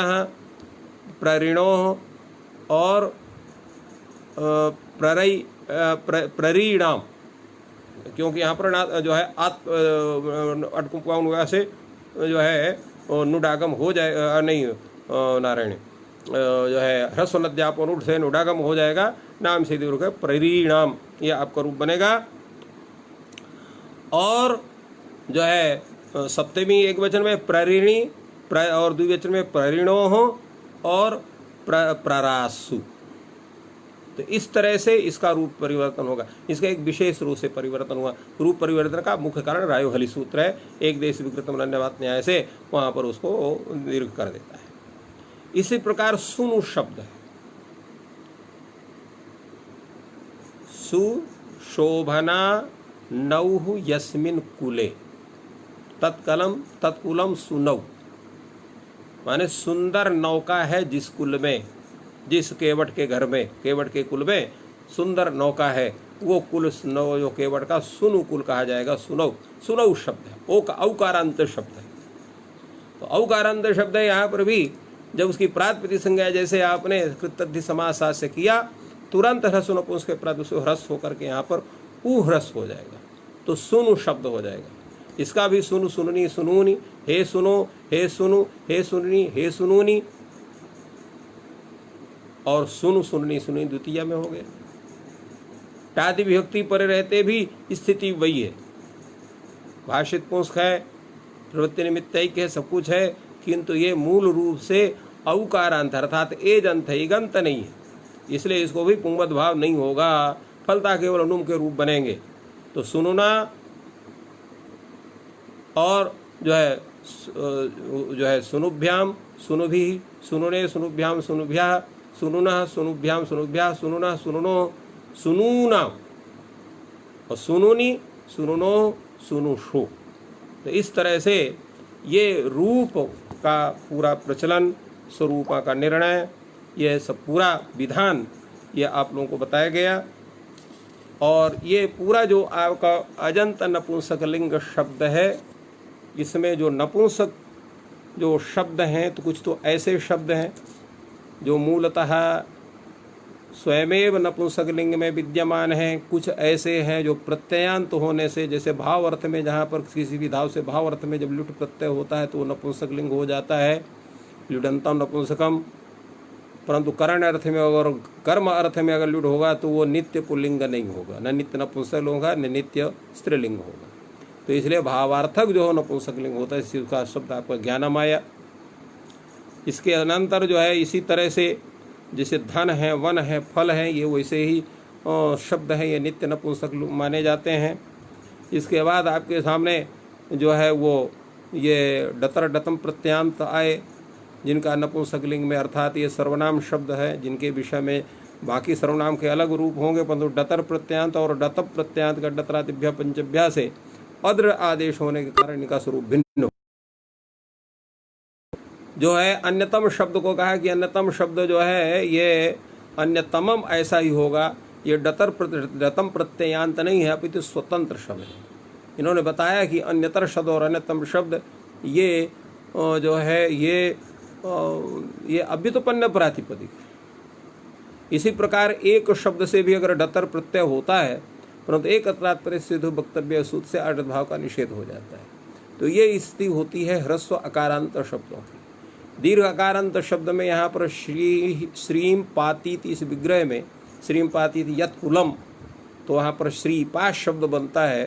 प्ररिणो, और प्ररई प्ररीणाम, क्योंकि यहाँ पर जो है अटकुपाउन से जो है नुडागम हो जाए, नहीं नारायण जो है ह्रस्व नद्यापन से नुडागम हो जाएगा, नाम से दीर्घ प्ररीणाम, ये आपका रूप बनेगा। और जो है सप्तमी एक वचन में प्ररिणी और द्विवचन में प्ररिणो हो और प्ररासु। तो इस तरह से इसका रूप परिवर्तन होगा। इसका एक विशेष रूप से परिवर्तन हुआ। रूप परिवर्तन का मुख्य कारण रायोहलि सूत्र है, एक देश विकृतम अन्यवात न्याय से वहां पर उसको दीर्घ कर देता है। इसी प्रकार सुनु शब्द है, सुशोभना नौहु यस्मिन कुले, तत्कलम तत्कुलम सुनौ, माने सुंदर नौका है जिस कुल में, जिस केवट के घर में, केवट के कुल में सुंदर नौका है, वो कुल जो केवट का सुनु कुल कहा जाएगा। सुनौ, सुनौ शब्द है, ओ का औकारांत शब्द है। तो औकारांत शब्द है, यहाँ पर भी जब उसकी प्रातिपदिक संज्ञा जैसे आपने कृतद्धि समास से किया, तुरंत ह्रस्व नपुंसक के प्रात ह्रस्व होकर के यहाँ पर उ ह्रस्व हो जाएगा, तो सुनु शब्द हो जाएगा। इसका भी सुनु, सुननी, सुनूनी, हे सुनो, हे सुनु, हे सुननी, हे सुनूनी, और सुनु, सुननी, सुनी द्वितीय में हो गया। टादि विभक्ति पर रहते भी स्थिति वही है। भाषित पुंसक है, प्रवृत्ति निमित्तैक है, सब कुछ है, किंतु ये मूल रूप से औकारांत अर्थात एज अंत है, इगंत नहीं है, इसलिए इसको भी पुंगवत भाव नहीं होगा, फलता केवल अनुम के रूप बनेंगे। तो सुनुना और जो है सुनुभ्याम, सुनुभि, सुनुने, सुनुभ्याम, सुनुभ्या, सुनुना, सुनुभ्याम, सुनुभ्या, सुनुना, सुनुनो, सुनूना, और सुनुनी, सुनुनो, सुनुषु। तो इस तरह से ये रूप का पूरा प्रचलन, स्वरूपा का निर्णय, यह सब पूरा विधान ये आप लोगों को बताया गया। और ये पूरा जो आपका अजंत नपुंसक लिंग शब्द है, इसमें जो नपुंसक जो शब्द हैं, तो कुछ तो ऐसे शब्द हैं जो मूलतः स्वयमेव नपुंसक लिंग में विद्यमान हैं, कुछ ऐसे हैं जो प्रत्ययांत होने से, जैसे भाव अर्थ में, जहाँ पर किसी भी धाव से भाव अर्थ में जब लुट प्रत्यय होता है तो वो नपुंसक लिंग हो जाता है, लुडंतम नपुंसकम। परंतु करण अर्थ में और कर्म अर्थ में अगर लुट होगा तो वो नित्य पुल्लिंग नहीं होगा, न नित्य नपुंसक होगा, न नित्य स्त्रीलिंग होगा। तो इसलिए भावार्थक जो नपुंसक लिंग होता है, इसका शब्द आपका ज्ञानमाया। इसके अनंतर जो है इसी तरह से जैसे धन है, वन है, फल है, ये वैसे ही शब्द हैं, ये नित्य नपुंसक माने जाते हैं। इसके बाद आपके सामने जो है वो ये डतर डतम प्रत्यांत आए, जिनका नपुंसक लिंग में अर्थात ये सर्वनाम शब्द है, जिनके विषय में बाकी सर्वनाम के अलग रूप होंगे, परंतु डतर प्रत्यांत और डतप प्रत्यांत का डतरातिभ्य पंचभ्या से अद्र आदेश होने के कारण इनका स्वरूप भिन्न जो है। अन्यतम शब्द को कहा कि अन्यतम शब्द जो है ये अन्यतमम ऐसा ही होगा, ये डतम प्रत्ययांत नहीं है, अपितु स्वतंत्र शब्द है। इन्होंने बताया कि अन्यतर शब्द और अन्यतम शब्द ये जो है ये अभ्युत्पन्न प्रातिपदिक है। इसी प्रकार एक शब्द से भी अगर डतर प्रत्यय होता है, परंतु एक तात्पर्य सिद्ध वक्तव्य सूत्र से अर्थ भाव का निषेध हो जाता है, तो ये स्थिति होती है ह्रस्व अकारांत शब्दों की। दीर्घ अकारांत शब्द में यहाँ पर श्रीम पातीत, इस विग्रह में श्रीम पातीत यत कुलम, तो वहाँ पर श्री पाश शब्द बनता है।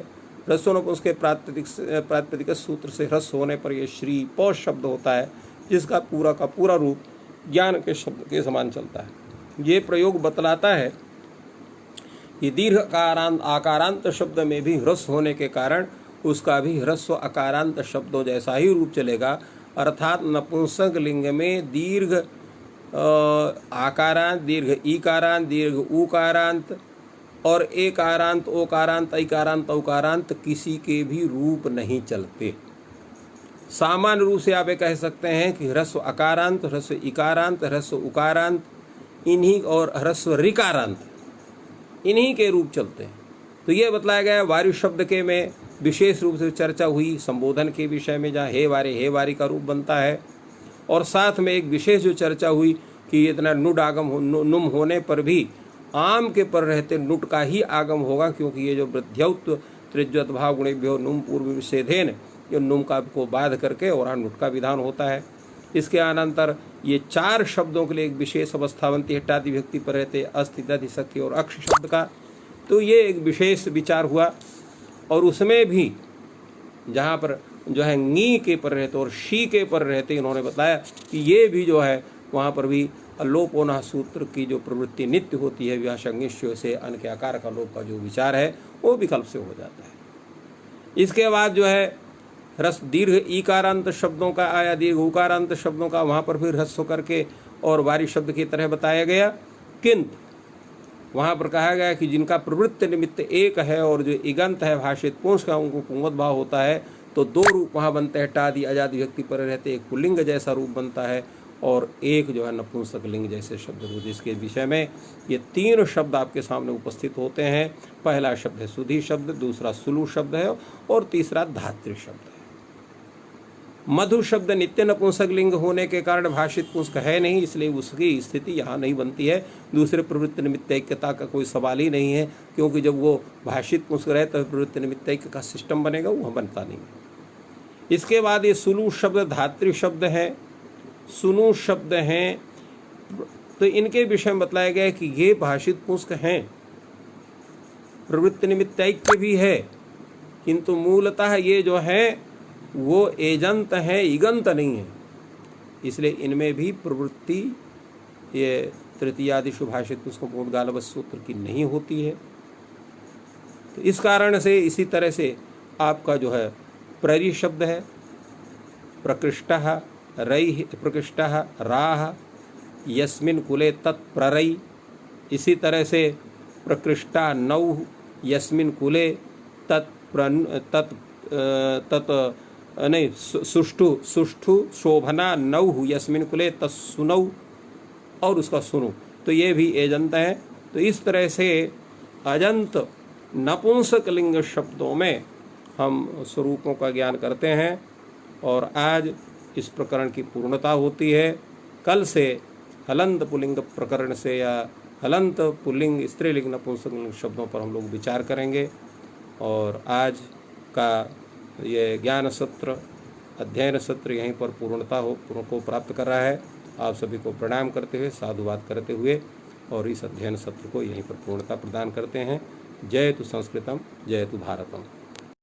ह्रस्व उसके प्रातिपदिक सूत्र से ह्रस्व होने पर यह श्री पौष शब्द होता है, जिसका पूरा का पूरा रूप ज्ञान के शब्द के समान चलता है। ये प्रयोग बतलाता है कि दीर्घ आकारांत शब्द में भी ह्रस्व होने के कारण उसका भी ह्रस्व अकारांत शब्दों जैसा ही रूप चलेगा, अर्थात नपुंसक लिंग में दीर्घ आकारांत, दीर्घ ईकारांत, दीर्घ उकारांत और एकारांत, ओकारांत, ऐकारांत, औकारांत किसी के भी रूप नहीं चलते। सामान्य रूप से आप ये कह सकते हैं कि ह्रस्व अकारांत, ह्रस्व इकारांत, ह्रस्व उकारांत, इन्हीं और ह्रस्व ऋकारांत, इन्हीं के रूप चलते हैं। तो ये बतलाया गया वायु शब्द के में विशेष रूप से चर्चा हुई संबोधन के विषय में, जहाँ हे वारी का रूप बनता है, और साथ में एक विशेष जो चर्चा हुई कि इतना नुड आगम नुम होने पर भी आम के पर रहते नुट का ही आगम होगा, क्योंकि ये जो वृद्ध्यौत्व त्रिज्वत भाव गुणेभ्यो नुम पूर्व विषेधेन, ये नुम का को बाध करके और नुट का विधान होता है। इसके अनंतर ये चार शब्दों के लिए एक विशेष अवस्था बनती है, टादि विभक्ति पर रहते अस्थित, अधिशक्ति और अक्ष शब्द का। तो ये एक विशेष विचार हुआ, और उसमें भी जहाँ पर जो है नी के पर रहते और शी के पर रहते, इन्होंने बताया कि ये भी जो है वहाँ पर भी लोपोना सूत्र की जो प्रवृत्ति नित्य होती है, व्यासंगिष्य से अन के आकार का लोप का जो विचार है वो विकल्प से हो जाता है। इसके बाद जो है ह्रस्व दीर्घ ईकारांत शब्दों का आया, दीर्घ उकारांत शब्दों का वहाँ पर फिर ह्रस्व करके और वारी शब्द की तरह बताया गया, किंतु वहाँ पर कहा गया कि जिनका प्रवृत्ति निमित्त एक है और जो इगंत है भाषित पुंस का उनको पुंगवत भाव होता है, तो दो रूप वहाँ बनते हैं, टादि अजादि व्यक्ति पर रहते, एक पुल्लिंग जैसा रूप बनता है और एक जो है नपुंसक लिंग जैसे शब्द रूप, जिसके विषय में ये तीन शब्द आपके सामने उपस्थित होते हैं। पहला शब्द है सुधी शब्द, दूसरा सुलु शब्द है और तीसरा धातृ शब्द है। मधु शब्द नित्य नपुंसक लिंग होने के कारण भाषित पुंसक है नहीं, इसलिए उसकी स्थिति यहाँ नहीं बनती है। दूसरे प्रवृत्ति निमित्त ऐक्यता का कोई सवाल ही नहीं है, क्योंकि जब वो भाषित पुंसक रहे तो प्रवृत्ति निमित्त ऐक्य का सिस्टम बनेगा, वो बनता नहीं। इसके बाद ये सुलु शब्द धातृ शब्द है, सुनु शब्द हैं, तो इनके विषय में बताया गया है कि ये भाषित पुंसक हैं, प्रवृत्ति निमित्त ऐक्य भी है, किंतु मूलतः ये जो है वो एजंत है, इगंत नहीं है, इसलिए इनमें भी प्रवृत्ति ये तृतीयादिषु भाषित पुंसकों बोधगालवस् सूत्र की नहीं होती है। तो इस कारण से इसी तरह से आपका जो है प्ररि शब्द है, प्रकृष्टः रई, प्रकृष्टः राह यस्मिन् कुले तत्प्ररई, इसी तरह से प्रकृष्टा नौ यस्मिन् कुले सुष्ठु सुष्ठु शोभना नौ यस्मिन् कुले तत्सुनौ और उसका सुनु, तो ये भी एजंत है। तो इस तरह से अजंत नपुंसक लिंग शब्दों में हम स्वरूपों का ज्ञान करते हैं और आज इस प्रकरण की पूर्णता होती है। कल से हलंत पुल्लिंग प्रकरण से या हलंत पुल्लिंग स्त्रीलिंग नपुंसक लिंग शब्दों पर हम लोग विचार करेंगे। और आज का ये ज्ञान सत्र, अध्ययन सत्र यहीं पर पूर्णता को प्राप्त कर रहा है। आप सभी को प्रणाम करते हुए, साधुवाद करते हुए और इस अध्ययन सत्र को यहीं पर पूर्णता प्रदान करते हैं। जय तु संस्कृतम, जय तु भारतम।